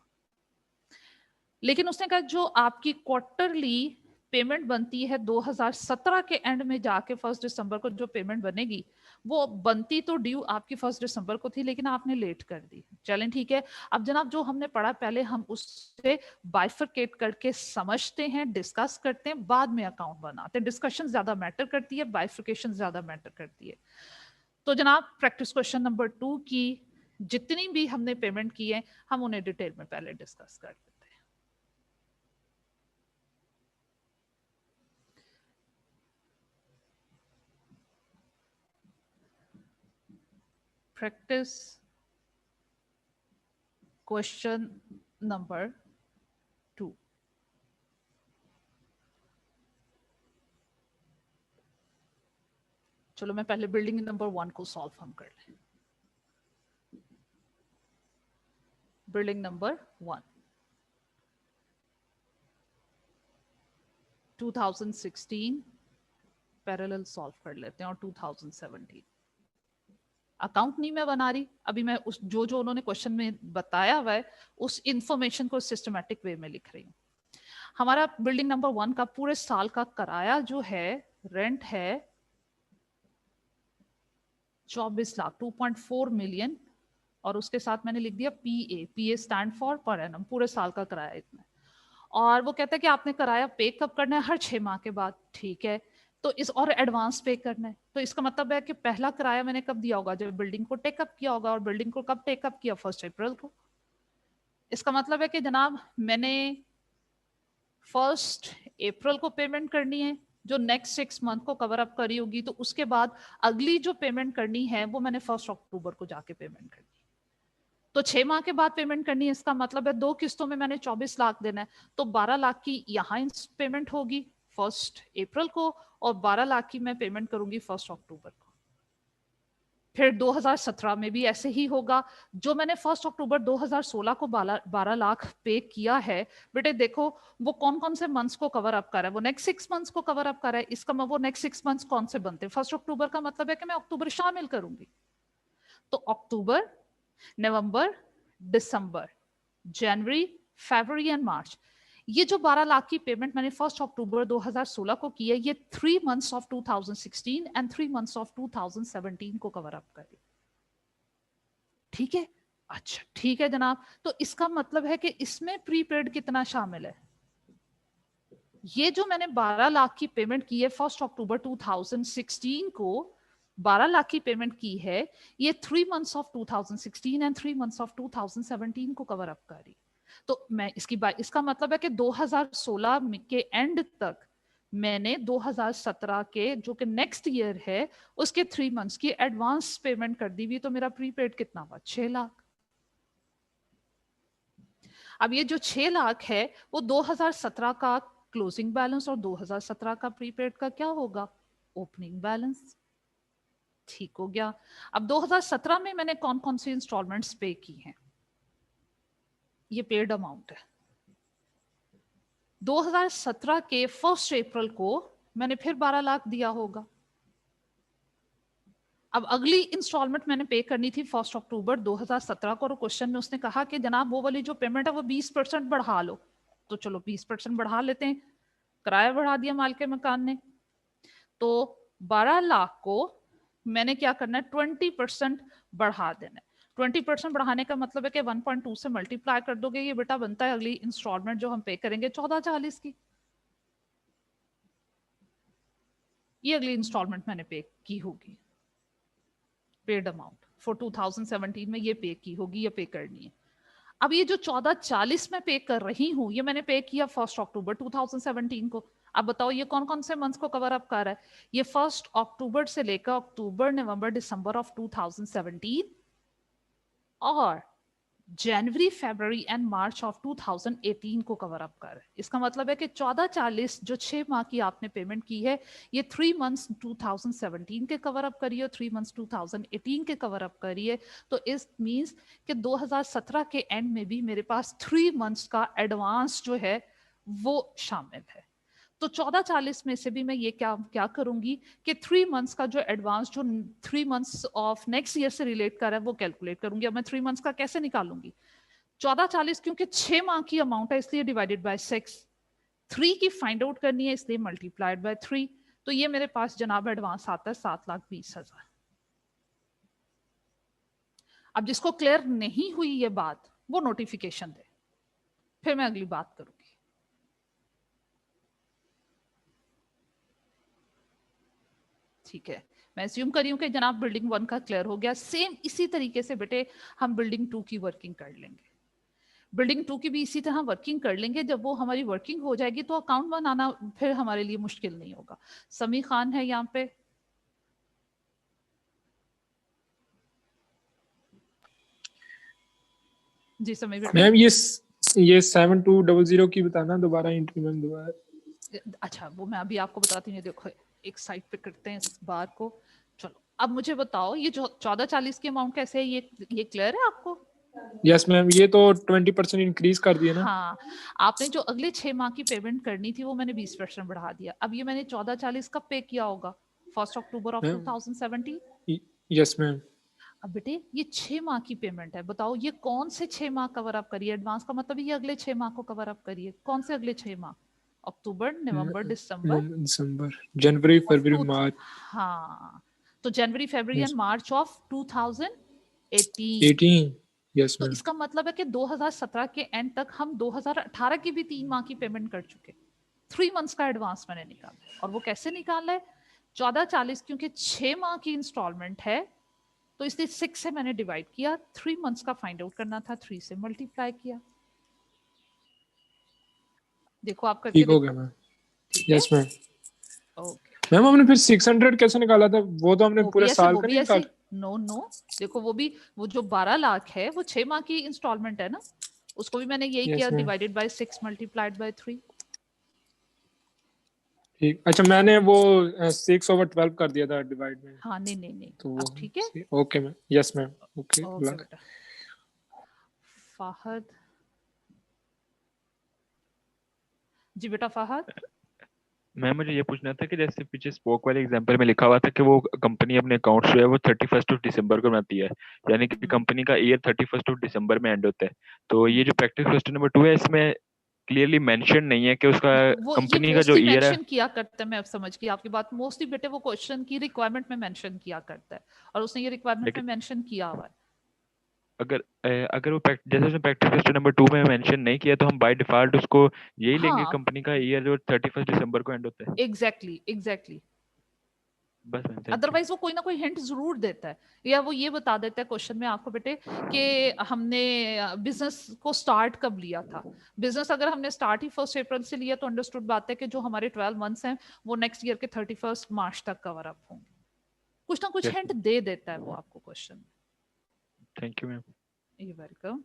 लेकिन उसने कहा जो आपकी क्वार्टरली पेमेंट बनती है 2017 के एंड में जाके 1 दिसंबर को जो पेमेंट बनेगी, वो बनती तो ड्यू आपकी 1 दिसंबर को थी, लेकिन आपने लेट कर दी। चलें ठीक है। अब जनाब जो हमने पढ़ा पहले हम उससे बाइफरकेट करके समझते हैं, डिस्कस करते हैं, बाद में अकाउंट बनाते हैं। डिस्कशन ज्यादा मैटर करती है, बाइफरकेशन ज्यादा मैटर करती है। तो जनाब प्रैक्टिस क्वेश्चन नंबर 2 की जितनी भी हमने पेमेंट की है हम उन्हें डिटेल में पहले डिस्कस कर लेते हैं। Practice question number 2। चलो मैं पहले बिल्डिंग नंबर 1 को सॉल्व हम कर लें। बिल्डिंग नंबर 1 2016 पैरेलल सॉल्व कर लेते हैं, और 2017 अकाउंट नहीं मैं बना रही अभी, मैं उस जो जो उन्होंने क्वेश्चन में बताया हुआ है उस इंफॉर्मेशन को सिस्टमैटिक वे में लिख रही हूँ। हमारा बिल्डिंग नंबर 1 का पूरे साल का किराया जो है, रेंट है 24 लाख, 2.4 मिलियन, और उसके साथ मैंने लिख दिया पीए। पीए स्टैंड फॉर पर एनम, पूरे साल का किराया इतना है। और वो कहता है कि आपने किराया पे कब करना है, हर 6 माह के बाद, ठीक है। तो इस और एडवांस पे करना है, तो इसका मतलब है कि पहला किराया मैंने कब दिया होगा, जब बिल्डिंग को टेकअप किया होगा, और बिल्डिंग को कब टेकअप किया, 1 अप्रैल को। इसका मतलब है कि जनाब मैंने 1 अप्रैल को पेमेंट करनी है, जो नेक्स्ट 6 मंथ को कवर अप करी होगी, तो उसके बाद अगली जो पेमेंट करनी है वो मैंने 1 अक्टूबर को जाके पेमेंट करनी है। तो 6 माह के बाद पेमेंट करनी है, इसका मतलब है 2 किस्तों में मैंने 24 लाख देना है, तो 12 लाख की यहाँ पेमेंट होगी 1 अप्रैल को, और 12 लाख की मैं पेमेंट करूंगी 1 अक्टूबर को। फिर 2017 में भी ऐसे ही होगा, जो मैंने 1 अक्टूबर 2016 को 12 लाख पे किया है, बेटे देखो वो कौन कौन से मंथ्स को कवर अप कर रहा है, वो नेक्स्ट 6 मंथ्स को कवर अप कर रहा है। इसका वो नेक्स्ट 6 मंथ्स कौन से बनते हैं, 1 अक्टूबर का मतलब है कि मैं अक्टूबर शामिल करूंगी। तो अक्टूबर, नवंबर, दिसंबर, जनवरी, फरवरी एंड मार्च, ये जो 12 लाख की पेमेंट मैंने 1 अक्टूबर 2016 को की है, ये 3 months of 2016 and 3 months of 2017 को कवर अप करे। ठीक है, अच्छा ठीक है जनाब। तो इसका मतलब है कि इसमें प्रीपेड कितना शामिल है, ये जो मैंने 12 लाख की पेमेंट की है 1 अक्टूबर 2016 को, 12 लाख की पेमेंट की है, ये 3 months of 2016 and 3 months of 2017 को कवर अप कर रही। तो मैं इसका मतलब है कि 2016 के एंड तक मैंने 2017 के जो कि नेक्स्ट ईयर है उसके 3 मंथ्स की एडवांस पेमेंट कर दी हुई, तो मेरा प्रीपेड कितना हुआ, 6 लाख। अब ये जो 6 लाख है वो 2017 का क्लोजिंग बैलेंस और 2017 का प्रीपेड का क्या होगा, ओपनिंग बैलेंस। ठीक हो गया। अब 2017 में मैंने कौन कौन सी इंस्टॉलमेंट्स पे की हैं, ये पेड अमाउंट है। 2017 के 1 अप्रैल को मैंने फिर 12 लाख दिया होगा। अब अगली इंस्टॉलमेंट मैंने पे करनी थी 1 अक्टूबर 2017 को, और क्वेश्चन में उसने कहा कि जनाब वो वाली जो पेमेंट है वो 20% बढ़ा लो। तो चलो 20% बढ़ा लेते हैं, किराया बढ़ा दिया मालिक मकान ने। तो 12 लाख को मैंने क्या करना है, 20% बढ़ा देना है। 20% बढ़ाने का मतलब है कि 1.2 से मल्टीप्लाई कर दोगे, ये बेटा बनता है अगली इंस्टॉलमेंट जो हम पे करेंगे 1440 की। ये अगली इंस्टॉलमेंट मैंने पे की होगी, पेड अमाउंट फॉर 2017 में ये पे की होगी, ये पे करनी है। अब ये जो 1440 में पे कर रही हूँ, ये मैंने पे किया 1 अक्टूबर 2017 को। अब बताओ ये कौन कौन से मंथ्स को कवर अप कर रहा है, ये 1 अक्टूबर से लेकर अक्टूबर, नवंबर, दिसंबर ऑफ 2017 और जनवरी, फरवरी एंड मार्च ऑफ 2018 को कवर अप कर रहा है। इसका मतलब है कि 1440 जो 6 माह की आपने पेमेंट की है, ये 3 मंथ्स 2017 के कवर अप करिए और 3 मंथ्स 2018 के कवर अप करिए। तो इस मींस कि 2017 के एंड में भी मेरे पास 3 मंथ्स का एडवांस जो है वो शामिल है। तो 1440 में से भी मैं ये क्या करूंगी कि 3 मंथ्स का जो एडवांस, जो 3 मंथ्स ऑफ नेक्स्ट ईयर से रिलेट कर रहा है वो कैलकुलेट करूंगी। अब मैं 3 मंथ्स का कैसे निकालूंगी, 1440 क्योंकि 6 माह की अमाउंट है इसलिए डिवाइडेड बाय 6, 3 की फाइंड आउट करनी है इसलिए मल्टीप्लाइड बाय 3। तो ये मेरे पास जनाब एडवांस आता है 7,20,000। अब जिसको क्लियर नहीं हुई ये बात वो नोटिफिकेशन दे, फिर मैं अगली बात करूंगी। ठीक है, मैं अस्यूम कर रही हूँ कि जनाब बिल्डिंग 1 का क्लियर हो गया। सेम इसी तरीके से बेटे हम बिल्डिंग 2 की वर्किंग कर लेंगे। बिल्डिंग 2 की भी इसी तरह वर्किंग कर लेंगे। जब वो हमारी वर्किंग हो जाएगी तो अकाउंट बनाना फिर हमारे लिए मुश्किल नहीं होगा। समी खान है यहाँ पे, जी समी बेटा। मैम ये 7200 की बताना दोबारा एंट्री मैम दोबारा। अच्छा वो मैं अभी आपको बताती हूँ, देखो एक साइड पे करते हैं इस बार को। चलो अब मुझे बताओ ये जो 1440 की अमाउंट कैसे है, ये क्लियर है आपको? यस मैम, ये तो 20% इंक्रीज कर दिया ना। हाँ, आपने जो अगले 6 माह की पेमेंट करनी थी वो मैंने 20% बढ़ा दिया। अब ये मैंने 1440 कब पे किया होगा, 1 अक्टूबर ऑफ 2017। Yes ma'am. अब बेटे ये 6 माह की पेमेंट है, बताओ ये कौन से 6 माह कवर अप करिए, एडवांस का मतलब ये अगले 6 माह को कवर अप करिए। कौन से अगले 6 माह, अक्टूबर, नवंबर, दिसंबर, जनवरी, फरवरी, मार्च। हाँ, तो जनवरी, फरवरी एंड मार्च ऑफ 2018। 18 यस तो मैम, इसका मतलब है कि 2017 के एंड तक हम 2018 की भी 3 माह की पेमेंट कर चुके, 3 मंथ्स का एडवांस मैंने निकाला है। और वो कैसे निकाला है? 1440, क्योंकि 6 माह की इंस्टॉलमेंट है तो इसलिए 6 से मैंने डिवाइड किया, 3 मंथ्स का फाइंड आउट करना था, 3 से मल्टीप्लाई किया। देखो आप करके ठीक हो देखो। गया मैम। ठीक है, यस मैम। ओके। मैम हमने फिर 600 कैसे निकाला था? वो तो हमने पूरे साल का नहीं निकाला। नो नो, देखो वो जो 12 लाख है वो 6 माह की इंस्टॉलमेंट है ना, उसको भी मैंने यही यस किया, ma'am, divided by 6 multiplied by 3। ठीक। अच्छा मैंने वो 6/12 कर दिया था डिवाइड में, हाँ नहीं नहीं नहीं, तो अब ठीक है। वो okay ma'am. Yes ma'am, okay okay लग। बेटा। फाहद जी, बेटा फाहद। मैम मुझे ये पूछना था कि जैसे पीछे स्पोक वाले एग्जांपल में लिखा हुआ था कि वो कंपनी अपने अकाउंट जो है वो 31 दिसंबर को बनाती है, यानी कि कंपनी का ईयर 31 दिसंबर में एंड होता है। तो ये जो प्रैक्टिस क्वेश्चन नंबर 2 है इसमें क्लियरली मेंशन नहीं है कि उसका वो ये कंपनी का जो मोस्टली ईयर है, मेंशन किया करता है, मैं अब समझ गई आपकी बात। मोस्टली बेटे वो क्वेश्चन की रिक्वायरमेंट में मेंशन किया करता है, और उसने ये रिक्वायरमेंट में लेकिन मेंशन किया हुआ है। अगर वो जैसे उसने प्रैक्टिस क्वेश्चन नंबर 2 में मेंशन नहीं किया तो हम बाय डिफॉल्ट उसको यही लेंगे हाँ कंपनी का ईयर जो 31 दिसंबर को एंड होता है। Exactly exactly. बस मैम, थैंक यू। अदरवाइज वो कोई ना कोई हिंट जरूर देता है, या वो ये बता देता है क्वेश्चन में आपको बेटे कि हमने बिजनेस को स्टार्ट कब लिया था। बिजनेस अगर हमने स्टार्ट ही 1 अप्रैल से लिया तो अंडरस्टूड बात है कि जो हमारे 12 मंथ्स हैं वो नेक्स्ट ईयर के 31 मार्च तक कवर अप होंगे। कुछ ना कुछ यस हिंट दे देता है वो आपको क्वेश्चन में। Thank you ma'am. ये वेलकम।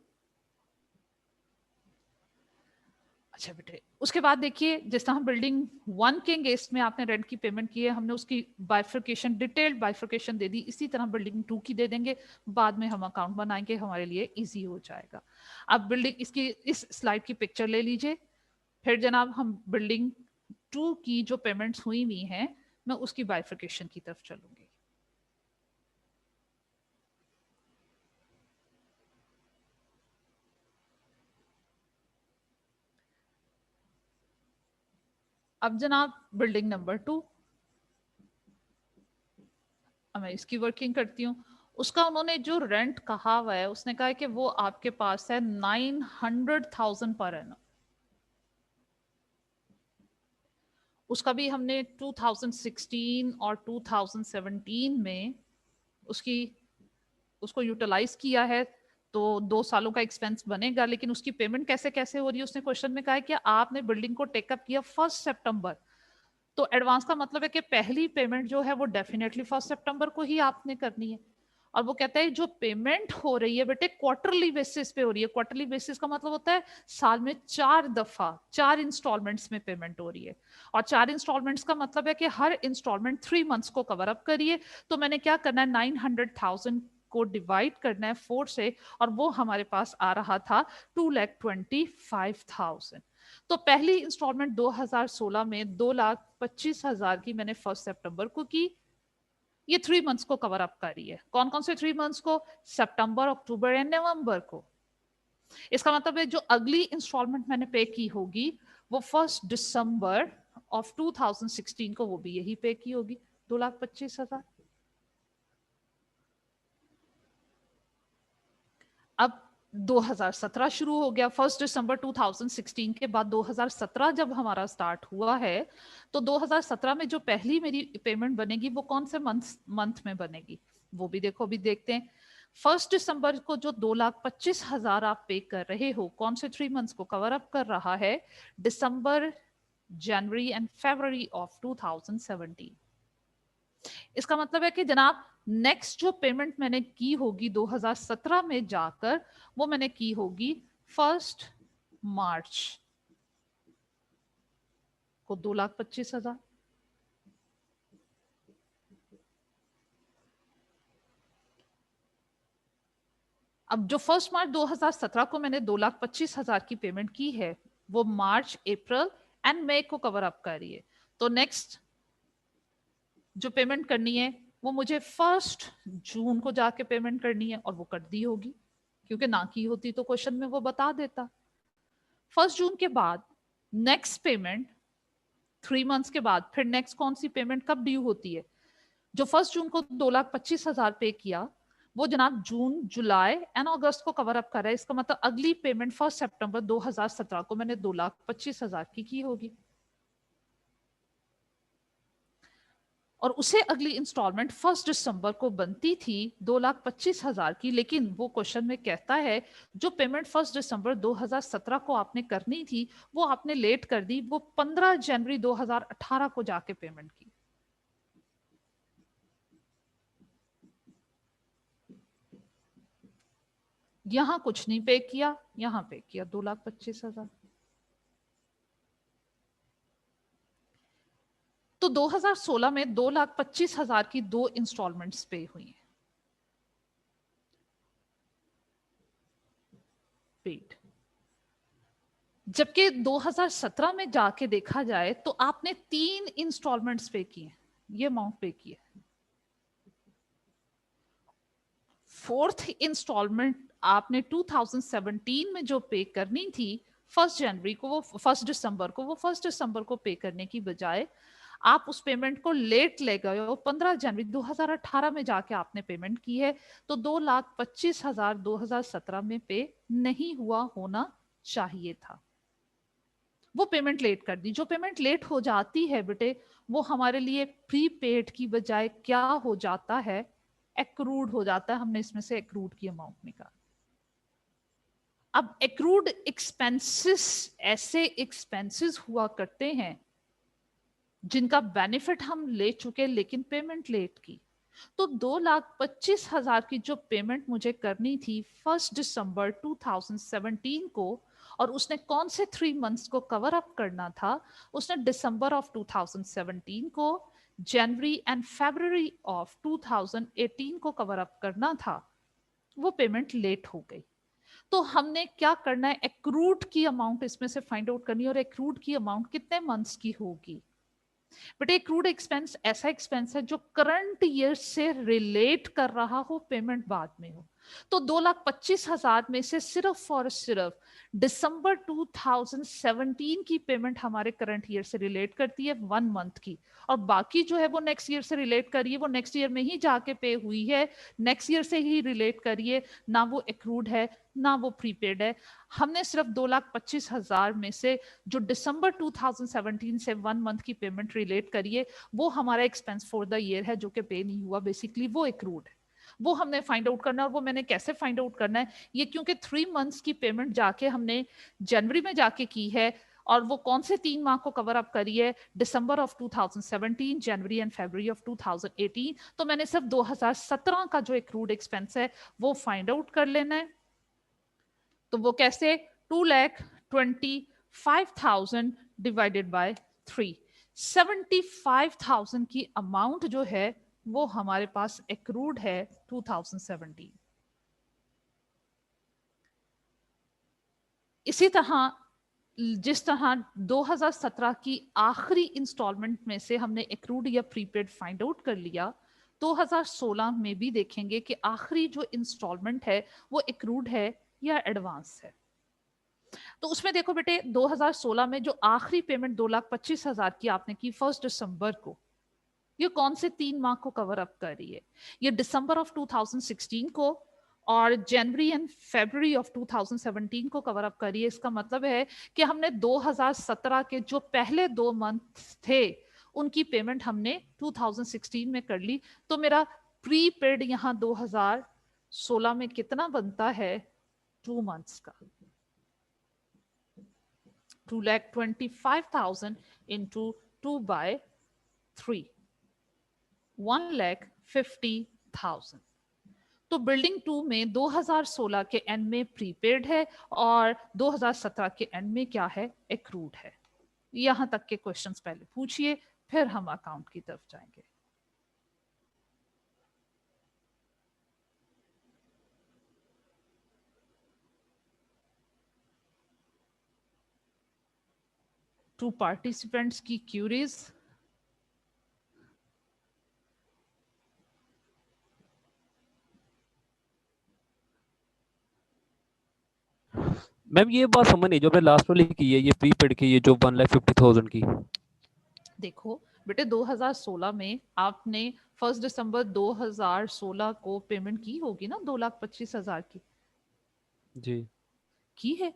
अच्छा बेटे, उसके बाद देखिए जिस तरह बिल्डिंग 1 के अगेंस्ट में आपने रेंट की पेमेंट की है, हमने उसकी बाइफर्केशन, डिटेल्ड बाइफर्केशन दे दी। इसी तरह बिल्डिंग 2 की दे देंगे, बाद में हम अकाउंट बनाएंगे, हमारे लिए इजी हो जाएगा। अब बिल्डिंग इसकी इस स्लाइड की पिक्चर ले लीजिए। फिर जनाब हम बिल्डिंग 2 की जो पेमेंट्स हुई हुई हैं, मैं उसकी बाइफर्केशन की तरफ चलूंगी। अब जनाब बिल्डिंग नंबर 2, मैं इसकी वर्किंग करती हूँ। उसका उन्होंने जो रेंट कहा हुआ है, उसने कहा है कि वो आपके पास है 900,000 पर एनम। उसका भी हमने 2016 और 2017 में उसको यूटिलाइज किया है, तो 2 सालों का एक्सपेंस बनेगा। लेकिन उसकी पेमेंट कैसे कैसे हो रही है, उसने क्वेश्चन में कहा है कि आपने बिल्डिंग को टेकअप किया 1 सितंबर, तो एडवांस का मतलब है कि पहली पेमेंट जो है वो डेफिनेटली 1 सितंबर को ही आपने करनी है। और वो कहता है जो पेमेंट हो रही है बेटे क्वार्टरली बेसिस पे हो रही है। क्वार्टरली बेसिस का मतलब होता है साल में 4 दफा 4 इंस्टॉलमेंट्स में पेमेंट हो रही है। और 4 इंस्टॉलमेंट्स का मतलब है कि हर इंस्टॉलमेंट 3 मंथ्स को कवर अप करिए। तो मैंने क्या करना है, 900,000 को डिवाइड करना है 4 से, और वो हमारे पास आ रहा था 2,25,000। तो पहली इंस्टॉलमेंट 2016 में 2,25,000 की मैंने 1 सितंबर को की। ये 3 मंथ्स को कवर अप कर रही है। कौन कौन से 3 मंथ्स को? सितंबर, अक्टूबर एंड नवंबर को। इसका मतलब है जो अगली इंस्टॉलमेंट मैंने पे की होगी वो 1 दिसंबर ऑफ 2016 को वो भी यही पे की होगी, 2,25,000। अब 2017 शुरू हो गया। 1 दिसंबर 2016 के बाद 2017 जब हमारा स्टार्ट हुआ है, तो 2017 में जो पहली मेरी पेमेंट बनेगी वो कौन से मंथ में बनेगी, वो भी देखो, अभी देखते हैं। 1 दिसंबर को जो 2,25,000 आप पे कर रहे हो, कौन से 3 मंथ्स को कवर अप कर रहा है? दिसंबर, जनवरी एंड फरवरी ऑफ 2017। इसका मतलब है कि जनाब नेक्स्ट जो पेमेंट मैंने की होगी 2017 में जाकर, वो मैंने की होगी 1 मार्च को 2,25,000। अब जो 1 मार्च 2017 को मैंने 2,25,000 की पेमेंट की है, वो मार्च, अप्रैल एंड मई को कवर अप कर रही है। तो नेक्स्ट जो पेमेंट करनी है वो मुझे 1 जून को जाके पेमेंट करनी है, और वो कर दी होगी, क्योंकि ना की होती तो क्वेश्चन में वो बता देता। 1 जून के बाद नेक्स्ट पेमेंट 3 मंथ्स के बाद, फिर नेक्स्ट कौन सी पेमेंट कब ड्यू होती है? जो 1 जून को 2,25,000 पे किया, वो जनाब जून, जुलाई एंड अगस्त को कवर अप कर रहा है। इसका मतलब अगली पेमेंट 1 सितंबर 2017 को मैंने 2,25,000 की होगी, और उसे अगली इंस्टॉलमेंट 1 दिसंबर को बनती थी 2,25,000 की। लेकिन वो क्वेश्चन में कहता है जो पेमेंट 1 दिसंबर 2017 को आपने करनी थी वो आपने लेट कर दी, वो 15 जनवरी 2018 को जाके पेमेंट की। यहां कुछ नहीं पे किया, यहां पे किया 2,25,000। तो 2016 में 2,25,000 की 2 इंस्टॉलमेंट्स पे हुई हैं, पेड। जबकि 2017 में जाके देखा जाए तो आपने 3 इंस्टॉलमेंट्स पे किए, ये अमाउंट पे किए। 4th इंस्टॉलमेंट आपने 2017 में जो पे करनी थी 1 जनवरी को, वो 1 दिसंबर को, वो 1 दिसंबर को पे करने की बजाय आप उस पेमेंट को लेट ले गए हो, 15 जनवरी 2018 में जाके आपने पेमेंट की है। तो 2,25,000 2017 में पे नहीं हुआ होना चाहिए था, वो पेमेंट लेट कर दी। जो पेमेंट लेट हो जाती है बेटे वो हमारे लिए प्रीपेड की बजाय क्या हो जाता है, एक्रूड हो जाता है। हमने इसमें से एक्रूड की अमाउंट निकाली। अब एक्रूड एक्सपेंसेस ऐसे एक्सपेंसेस हुआ करते हैं जिनका बेनिफिट हम ले चुके लेकिन पेमेंट लेट की। तो 2,25,000 की जो पेमेंट मुझे करनी थी 1 दिसंबर 2017 को, और उसने कौन से 3 मंथ्स को कवर अप करना था, उसने दिसंबर ऑफ 2017 को, जनवरी एंड फरवरी ऑफ 2018 को कवर अप करना था, वो पेमेंट लेट हो गई। तो हमने क्या करना है, एक्रूड की अमाउंट इसमें से फाइंड आउट करनी है। और एक्रूड की अमाउंट कितने मंथ्स की होगी? बट एक्रूड एक्सपेंस ऐसा एक्सपेंस है जो करंट ईयर से रिलेट कर रहा हो, पेमेंट बाद में हो। तो 2,25,000 में से सिर्फ और सिर्फ दिसंबर 2017 की पेमेंट हमारे करंट ईयर से रिलेट करती है 1 मंथ की, और बाकी जो है वो नेक्स्ट ईयर से रिलेट करिए, वो नेक्स्ट ईयर में ही जाके पे हुई है, नेक्स्ट ईयर से ही रिलेट करिए, ना वो एक्रूड है ना वो प्रीपेड है। हमने सिर्फ 2,25,000 में से जो दिसंबर 2017 से 1 मंथ की पेमेंट रिलेट करिए, वो हमारा एक्सपेंस फॉर द ईयर है जो कि पे नहीं हुआ, बेसिकली वो एक्रूड है। वो हमने फाइंड आउट करना है। और वो मैंने कैसे फाइंड आउट करना है, ये क्योंकि 3 मंथ्स की पेमेंट जाके हमने जनवरी में जाके की है, और वो कौन से 3 माह को कवर अप करी है, December of 2017, January and February of 2018। तो मैंने सिर्फ 2017 का जो एक्रूड एक्सपेंस है वो फाइंड आउट कर लेना है। तो वो कैसे, 2,25,000 डिवाइडेड बाय 3, 75,000 की अमाउंट जो है वो हमारे पास एक्रूड है 2017। इसी तरह जिस तरह 2017 की आखिरी इंस्टॉलमेंट में से हमने एक्रूड या प्रीपेड फाइंड आउट कर लिया, 2016 में भी देखेंगे कि आखिरी जो इंस्टॉलमेंट है वो एक्रूड है या एडवांस है। तो उसमें देखो बेटे 2016 में जो आखिरी पेमेंट 2,25,000 की आपने की 1 दिसंबर को, ये कौन से 3 माह को कवर अप कर रही है? ये दिसंबर ऑफ 2016 को और जनवरी एंड फरवरी ऑफ 2017 को कवर अप करी है। इसका मतलब है कि हमने 2017 के जो पहले 2 मंथ थे उनकी पेमेंट हमने 2016 में कर ली। तो मेरा प्रीपेड यहाँ 2016 में कितना बनता है, 2 मंथ्स का, 2,25,000 into 2/3, 1,50,000। तो बिल्डिंग 2 में 2016 के एंड में प्रीपेड है और 2017 के एंड में क्या है, एक्रूड है। यहां तक के क्वेश्चंस पहले पूछिए, फिर हम अकाउंट की तरफ जाएंगे। टू पार्टिसिपेंट्स की क्यूरीज। मैम ये बात समझ नहीं जो आपने लास्ट में लिखी है, ये प्रीपेड की, ये जो 1,50,000 की। देखो बेटे 2016 में आपने 1 दिसंबर 2016 को पेमेंट की होगी ना 2,25,000 की जी की है।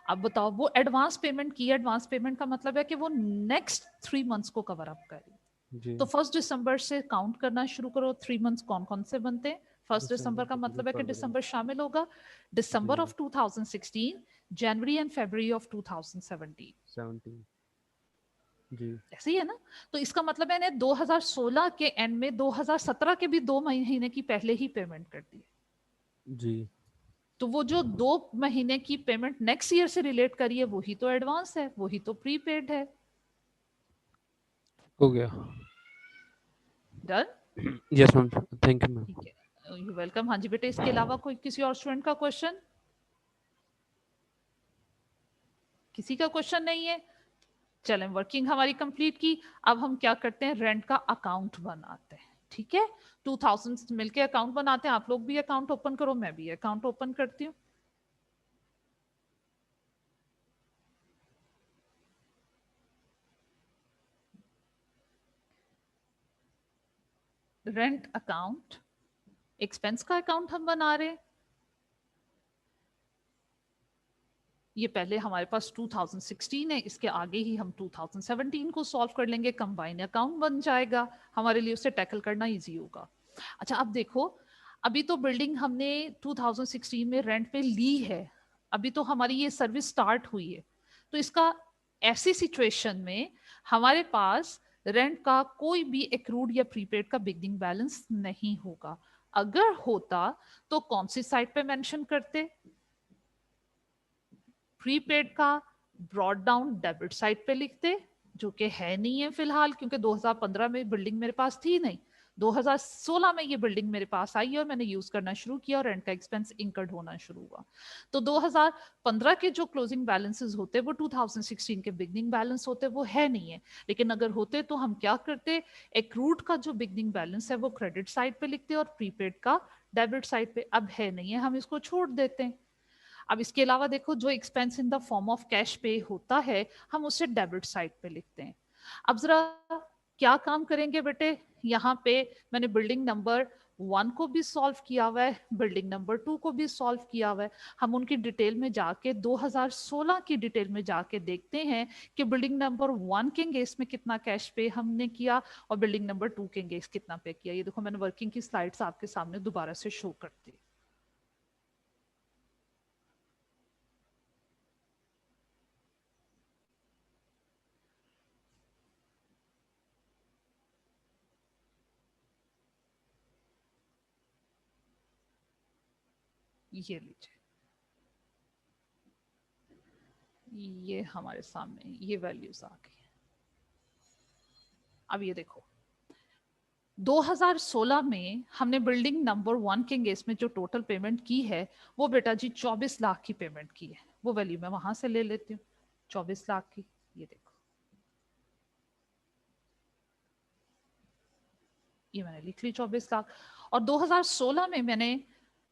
अब बताओ वो एडवांस पेमेंट की है, एडवांस पेमेंट का मतलब है कि वो नेक्स्ट 3 मंथ्स को कवर अप करेगी। जी तो 1 दिसंबर से काउंट करना शुरू करो। 3 मंथ्स कौन कौन से बनते हैं? 1 दिसंबर का मतलब है कि दिसंबर शामिल होगा, December of 2016, January and February of 2017, 17 जी ऐसे ही है ना। तो इसका मतलब है 2016 के एंड में 2017 के भी 2 महीने की पहले ही पेमेंट कर दी। जी तो वो जो 2 महीने की पेमेंट नेक्स्ट ईयर से रिलेट करिए वही तो एडवांस है, वही तो प्रीपेड है। हो गया। Done. Yes ma'am, thank you ma'am. ठीक है, यू वेलकम। हाँ जी बेटे, इसके अलावा कोई किसी और स्टूडेंट का क्वेश्चन? किसी का क्वेश्चन नहीं है? चलें, वर्किंग हमारी कंप्लीट की। अब हम क्या करते हैं, रेंट का अकाउंट बनाते हैं। ठीक है, 2000 मिलके अकाउंट बनाते हैं। आप लोग भी अकाउंट ओपन करो, मैं भी अकाउंट ओपन करती हूँ। रेंट अकाउंट, एक्सपेंस का अकाउंट हम बना रहे हैं। ये पहले हमारे पास 2016 है, इसके आगे ही हम 2017 को सॉल्व कर लेंगे, कंबाइन अकाउंट बन जाएगा हमारे लिए, उसे टैकल करना इजी होगा। अच्छा अब देखो, अभी तो बिल्डिंग हमने 2016 में रेंट पे ली है, अभी तो हमारी ये सर्विस स्टार्ट हुई है। तो इसका ऐसी सिचुएशन में हमारे पास रेंट का कोई भी एक्रूड या प्रीपेड का बिगिनिंग बैलेंस नहीं होगा। अगर होता तो कौन सी साइट पे मेंशन करते? प्रीपेड का ब्रॉड डाउन डेबिट साइड पे लिखते, जो कि है नहीं है फिलहाल, क्योंकि 2015 में बिल्डिंग मेरे पास थी नहीं। 2016 में ये बिल्डिंग मेरे पास आई और मैंने यूज करना शुरू किया और रेंट का एक्सपेंस इंकर्ड होना शुरू हुआ। तो 2015 के जो क्लोजिंग बैलेंसेस होते वो 2016 के बिगनिंग बैलेंस होते, वो है नहीं है। लेकिन अगर होते तो हम क्या करते, एक्रूड का जो बिगनिंग बैलेंस है वो क्रेडिट साइड पे लिखते और प्रीपेड का डेबिट साइड पे। अब है नहीं है, हम इसको छोड़ देते हैं। अब इसके अलावा देखो, जो expense in the form of cash पे होता है हम उसे डेबिट साइड पे लिखते हैं। अब जरा क्या काम करेंगे बेटे, यहाँ पे मैंने बिल्डिंग नंबर 1 को भी सॉल्व किया हुआ है, बिल्डिंग नंबर 2 को भी सॉल्व किया हुआ है। हम उनकी डिटेल में जाके 2016 की डिटेल में जाके देखते हैं कि बिल्डिंग नंबर 1 के एंगेज में कितना कैश पे हमने किया और बिल्डिंग नंबर 2 के एंगेज कितना पे किया। ये देखो, मैंने वर्किंग की स्लाइड्स आपके सामने दोबारा से शो करती हूँ। ये लीजिए, ये हमारे सामने ये वैल्यूज आ गई। अब ये देखो, 2016 में हमने बिल्डिंग नंबर 1 के एंगेज में जो टोटल पेमेंट की है वो बेटा जी 24 लाख की पेमेंट की है। वो वैल्यू मैं वहां से ले लेती हूँ, 24 लाख की। ये देखो, ये मैंने लिख ली 24 लाख। और 2016 में मैंने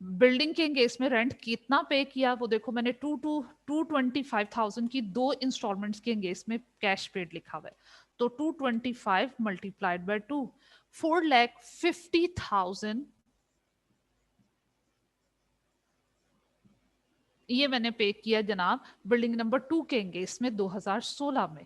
बिल्डिंग के एंगेज में रेंट कितना पे किया वो देखो, मैंने 225,000 की 2 इंस्टॉलमेंट्स के एंगेज में कैश पेड लिखा हुआ है। तो 225 मल्टीप्लाइड बाय 2, 4,50,000 ये मैंने पे किया जनाब बिल्डिंग नंबर 2 के एंगेज में 2016 में।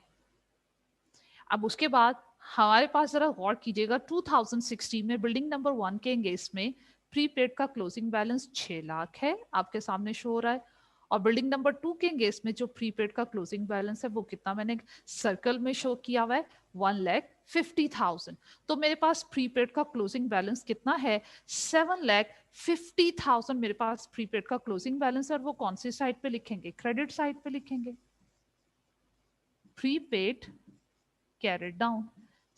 अब उसके बाद हमारे पास जरा गौर कीजिएगा, 2016 में बिल्डिंग नंबर 1 के एंगेज में प्रीपेड का क्लोजिंग बैलेंस 6 लाख है, आपके सामने शो हो रहा है। और बिल्डिंग नंबर 2 के एंगेज में जो प्रीपेड का क्लोजिंग बैलेंस है वो कितना मैंने सर्कल में शो किया हुआ है, 1,50,000। तो मेरे पास प्रीपेड का क्लोजिंग बैलेंस कितना है, 7,50,000 मेरे पास प्रीपेड का क्लोजिंग बैलेंस है। और वो कौन सी साइड पे लिखेंगे, क्रेडिट साइड पे लिखेंगे। Prepaid carried down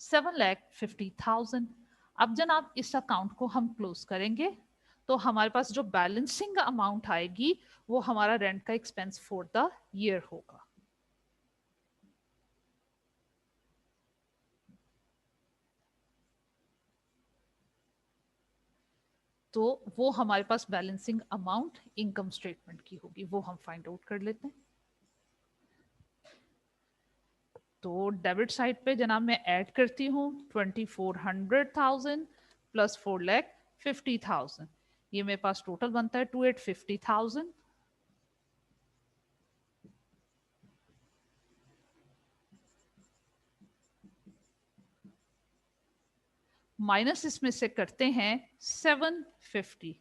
7,50,000। अब जनाब इस अकाउंट को हम क्लोज करेंगे तो हमारे पास जो बैलेंसिंग अमाउंट आएगी वो हमारा रेंट का एक्सपेंस फॉर द ईयर होगा। तो वो हमारे पास बैलेंसिंग अमाउंट इनकम स्टेटमेंट की होगी, वो हम फाइंड आउट कर लेते हैं। तो डेबिट साइड पे जनाब मैं ऐड करती हूँ 2400,000 प्लस 4,50,000, ये मेरे पास टोटल बनता है 2,850,000। माइनस इसमें से करते हैं 750,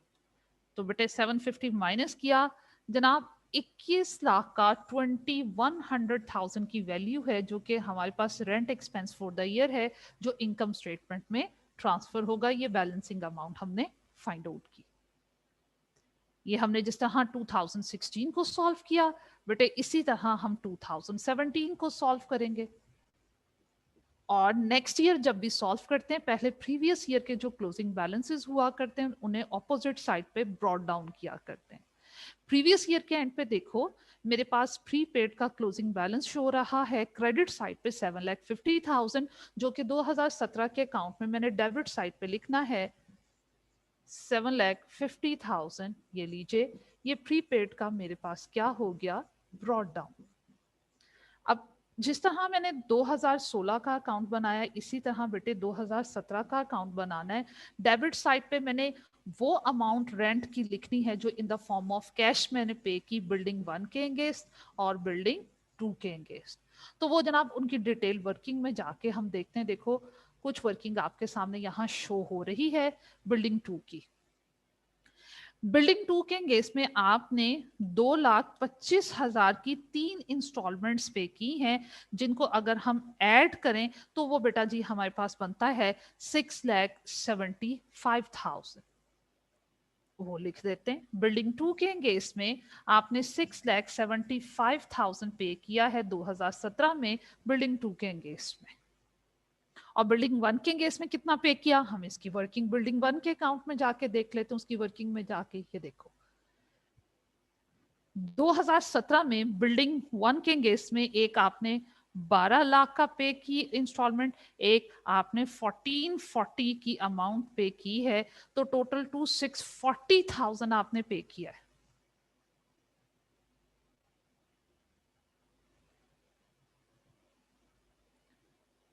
तो बेटे 750 माइनस किया जनाब 21 लाख का 2100,000 की वैल्यू है, जो कि हमारे पास rent expense for the year है, जो इनकम स्टेटमेंट में ट्रांसफर होगा। ये बैलेंसिंग अमाउंट हमने फाइंड आउट की। ये हमने जिस तरह 2016 को सॉल्व किया बेटे, इसी तरह हम 2017 को सॉल्व करेंगे। और नेक्स्ट ईयर जब भी सॉल्व करते हैं, पहले प्रीवियस ईयर के जो क्लोजिंग बैलेंसेस हुआ करते हैं उन्हें ऑपोजिट साइड पे ब्रॉड डाउन किया करते हैं। प्रीवियस ईयर के एंड पे देखो, मेरे पास प्रीपेड का क्लोजिंग बैलेंस शो रहा है क्रेडिट साइड पे 7,50,000, जो कि 2017 के अकाउंट में मैंने डेबिट साइड पे लिखना है 7,50,000। ये लीजिए, ये प्रीपेड का मेरे पास क्या हो गया, ब्रॉड डाउन। अब जिस तरह मैंने 2016 का अकाउंट बनाया, इसी तरह बेटे 2017 का अकाउंट बनाना है। डेबिट साइड पे मैंने वो अमाउंट रेंट की लिखनी है जो in the form of cash मैंने पे की बिल्डिंग 1 के अगेंस्ट और बिल्डिंग 2 के अगेंस्ट। तो वो जनाब उनकी डिटेल वर्किंग में जाके हम देखते हैं। देखो कुछ वर्किंग आपके सामने यहाँ शो हो रही है बिल्डिंग 2 की। बिल्डिंग 2 के केस में आपने 2,25,000 की 3 इंस्टॉलमेंट्स पे की हैं, जिनको अगर हम ऐड करें तो वो बेटा जी हमारे पास बनता है 6,75,000। वो लिख देते हैं। बिल्डिंग 2 के केस में आपने 6,75,000 पे किया है 2017 में बिल्डिंग 2 के केस में। और बिल्डिंग 1 के केस में कितना पे किया, हम इसकी वर्किंग बिल्डिंग 1 के अकाउंट में जाके देख लेते हैं। उसकी वर्किंग में जाके ये देखो, 2017 में बिल्डिंग 1 के केस में एक आपने 12 लाख का पे की इंस्टॉलमेंट, एक आपने 1440 की अमाउंट पे की है, तो टोटल 2640,000 आपने पे किया है।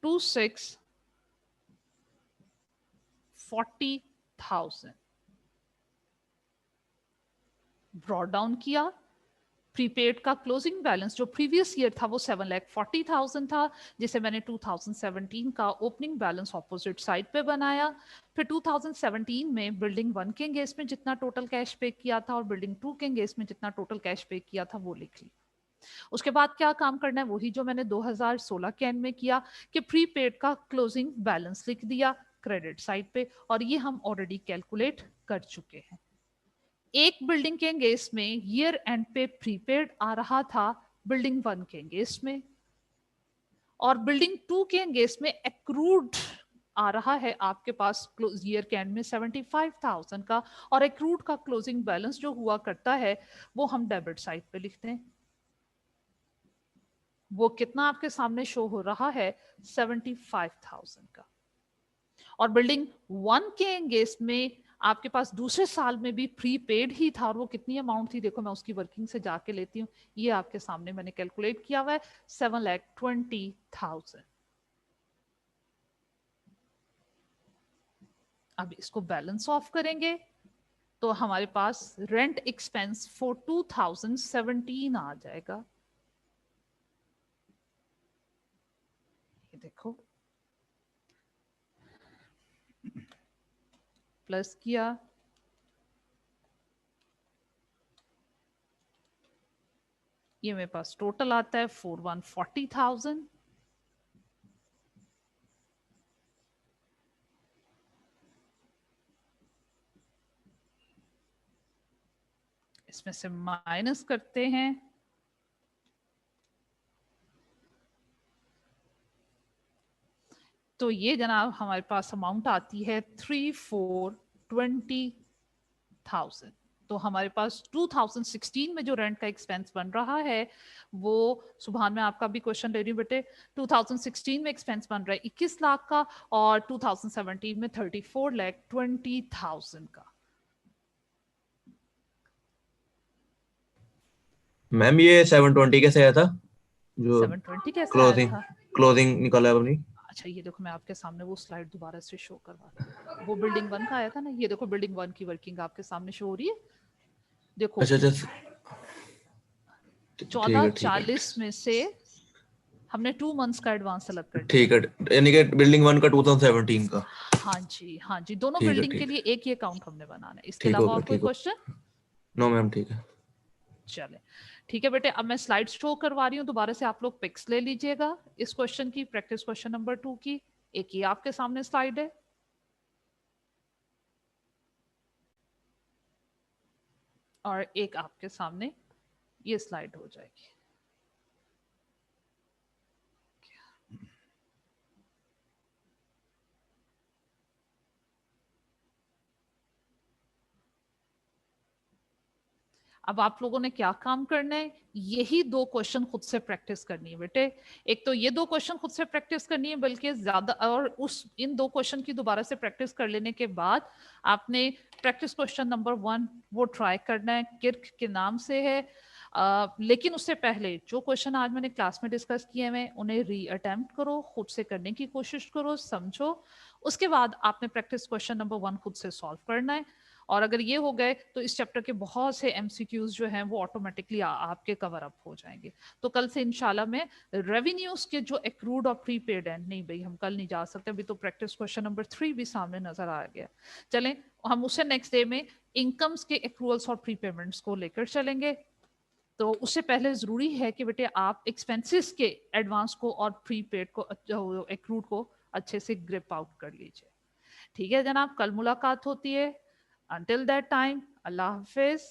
टू 640,000 ब्रॉड डाउन किया। प्रीपेड का क्लोजिंग बैलेंस जो प्रीवियस ईयर था वो 7,40,000 था, जिसे मैंने 2017 का ओपनिंग बैलेंस ऑपोजिट साइड पे बनाया। फिर 2017 में बिल्डिंग 1 के केस में जितना टोटल कैश पे किया था और बिल्डिंग 2 के केस में जितना टोटल कैश पे किया था वो लिख ली। उसके बाद क्या काम करना है, वही जो मैंने 2016 के एंड में किया कि प्रीपेड का क्लोजिंग बैलेंस लिख दिया क्रेडिट साइड पे, और ये हम ऑलरेडी कैलकुलेट कर चुके हैं। एक बिल्डिंग के एंगेज में ईयर एंड पे प्रीपेड आ रहा था बिल्डिंग 1 के एंगेज में, और बिल्डिंग 2 के एंगेज में एक्रूड आ रहा है आपके पास ईयर के एंड में 75,000 का, और एक्रूड का क्लोजिंग बैलेंस जो हुआ करता है वो हम डेबिट साइड पे लिखते हैं। वो कितना आपके सामने शो हो रहा है, 75,000 का। और बिल्डिंग 1 के एंगेज में आपके पास दूसरे साल में भी प्रीपेड ही था, और वो कितनी अमाउंट थी देखो, मैं उसकी वर्किंग से जाके लेती हूँ। ये आपके सामने मैंने कैलकुलेट किया हुआ है 7,20,000। अब इसको बैलेंस ऑफ करेंगे तो हमारे पास रेंट एक्सपेंस फॉर 2017 आ जाएगा। ये देखो, प्लस किया, ये मेरे पास टोटल आता है 4,140,000। इसमें से माइनस करते हैं, तो ये जनाब हमारे पास अमाउंट आती है 3,420,000। तो हमारे पास 2016 में जो रेंट का एक्सपेंस बन रहा है वो, सुबह में आपका भी क्वेश्चन ले रही हूँ बेटे, 2016 में एक्सपेंस बन रहा है 21 लाख का, और 2017 में 34,20,000 का। मैम ये 720 कैसे आया था जो 720 कैसे आया क्लोजिंग? था? क्लोजिंग निकाला है अपनी। अच्छा ये देखो मैं आपके सामने वो स्लाइड दोबारा से शो करवाती हूँ, वो बिल्डिंग 1 का आया था ना, ये देखो बिल्डिंग 1 की वर्किंग आपके सामने शो हो रही है। देखो अच्छा अच्छा ठीक है ठीक है 1440 में से हमने 2 मंथ्स का एडवांस अलग कर दिया। ठीक है, यानी कि बिल्डिंग 1 का 2017 का। हाँ जी दोनों ठीक है, बिल्डिंग ठीक के है। लिए एक ही अकाउंट हमने बनाना है। इसके ठीक हो अलावा गया, और कोई ठीक हो। क्वेश्चन? नो मैम ठीक है। चले ठीक है बेटे, अब मैं स्लाइड शो करवा रही हूँ, दोबारा से आप लोग पिक्स ले लीजिएगा इस क्वेश्चन की, प्रैक्टिस क्वेश्चन नंबर 2 की। एक ही आपके सामने स्लाइड है, और एक आपके सामने ये स्लाइड हो जाएगी। अब आप लोगों ने क्या काम करना है, यही 2 क्वेश्चन खुद से प्रैक्टिस करनी है बेटे। एक तो ये 2 क्वेश्चन खुद से प्रैक्टिस करनी है, बल्कि ज्यादा, और उस इन 2 क्वेश्चन की दोबारा से प्रैक्टिस कर लेने के बाद आपने प्रैक्टिस क्वेश्चन नंबर 1 वो ट्राई करना है, किर्क के नाम से है। लेकिन उससे पहले जो क्वेश्चन आज मैंने क्लास में डिस्कस किए हैं उन्हें री अटेम्प्ट करो, खुद से करने की कोशिश करो, समझो। उसके बाद आपने प्रैक्टिस क्वेश्चन नंबर 1 खुद से सॉल्व करना है, और अगर ये हो गए तो इस चैप्टर के बहुत से एमसीक्यूज जो हैं वो ऑटोमेटिकली आपके कवर अप हो जाएंगे। तो कल से इंशाल्लाह मैं रेवेन्यूज के जो एक्रूड और प्रीपेड हैं, नहीं भाई हम कल नहीं जा सकते, अभी तो प्रैक्टिस क्वेश्चन नंबर 3 भी सामने नजर आ गया। चलें हम उससे नेक्स्ट डे में इनकम्स के एक्रूअल्स और प्रीपेमेंट्स को लेकर चलेंगे। तो उससे पहले जरूरी है कि बेटे आप एक्सपेंसेस के एडवांस को और प्रीपेड को, एक्रूड को अच्छे से ग्रिप आउट कर लीजिए। ठीक है जनाब, कल मुलाकात होती है। Until that time, Allah Hafiz.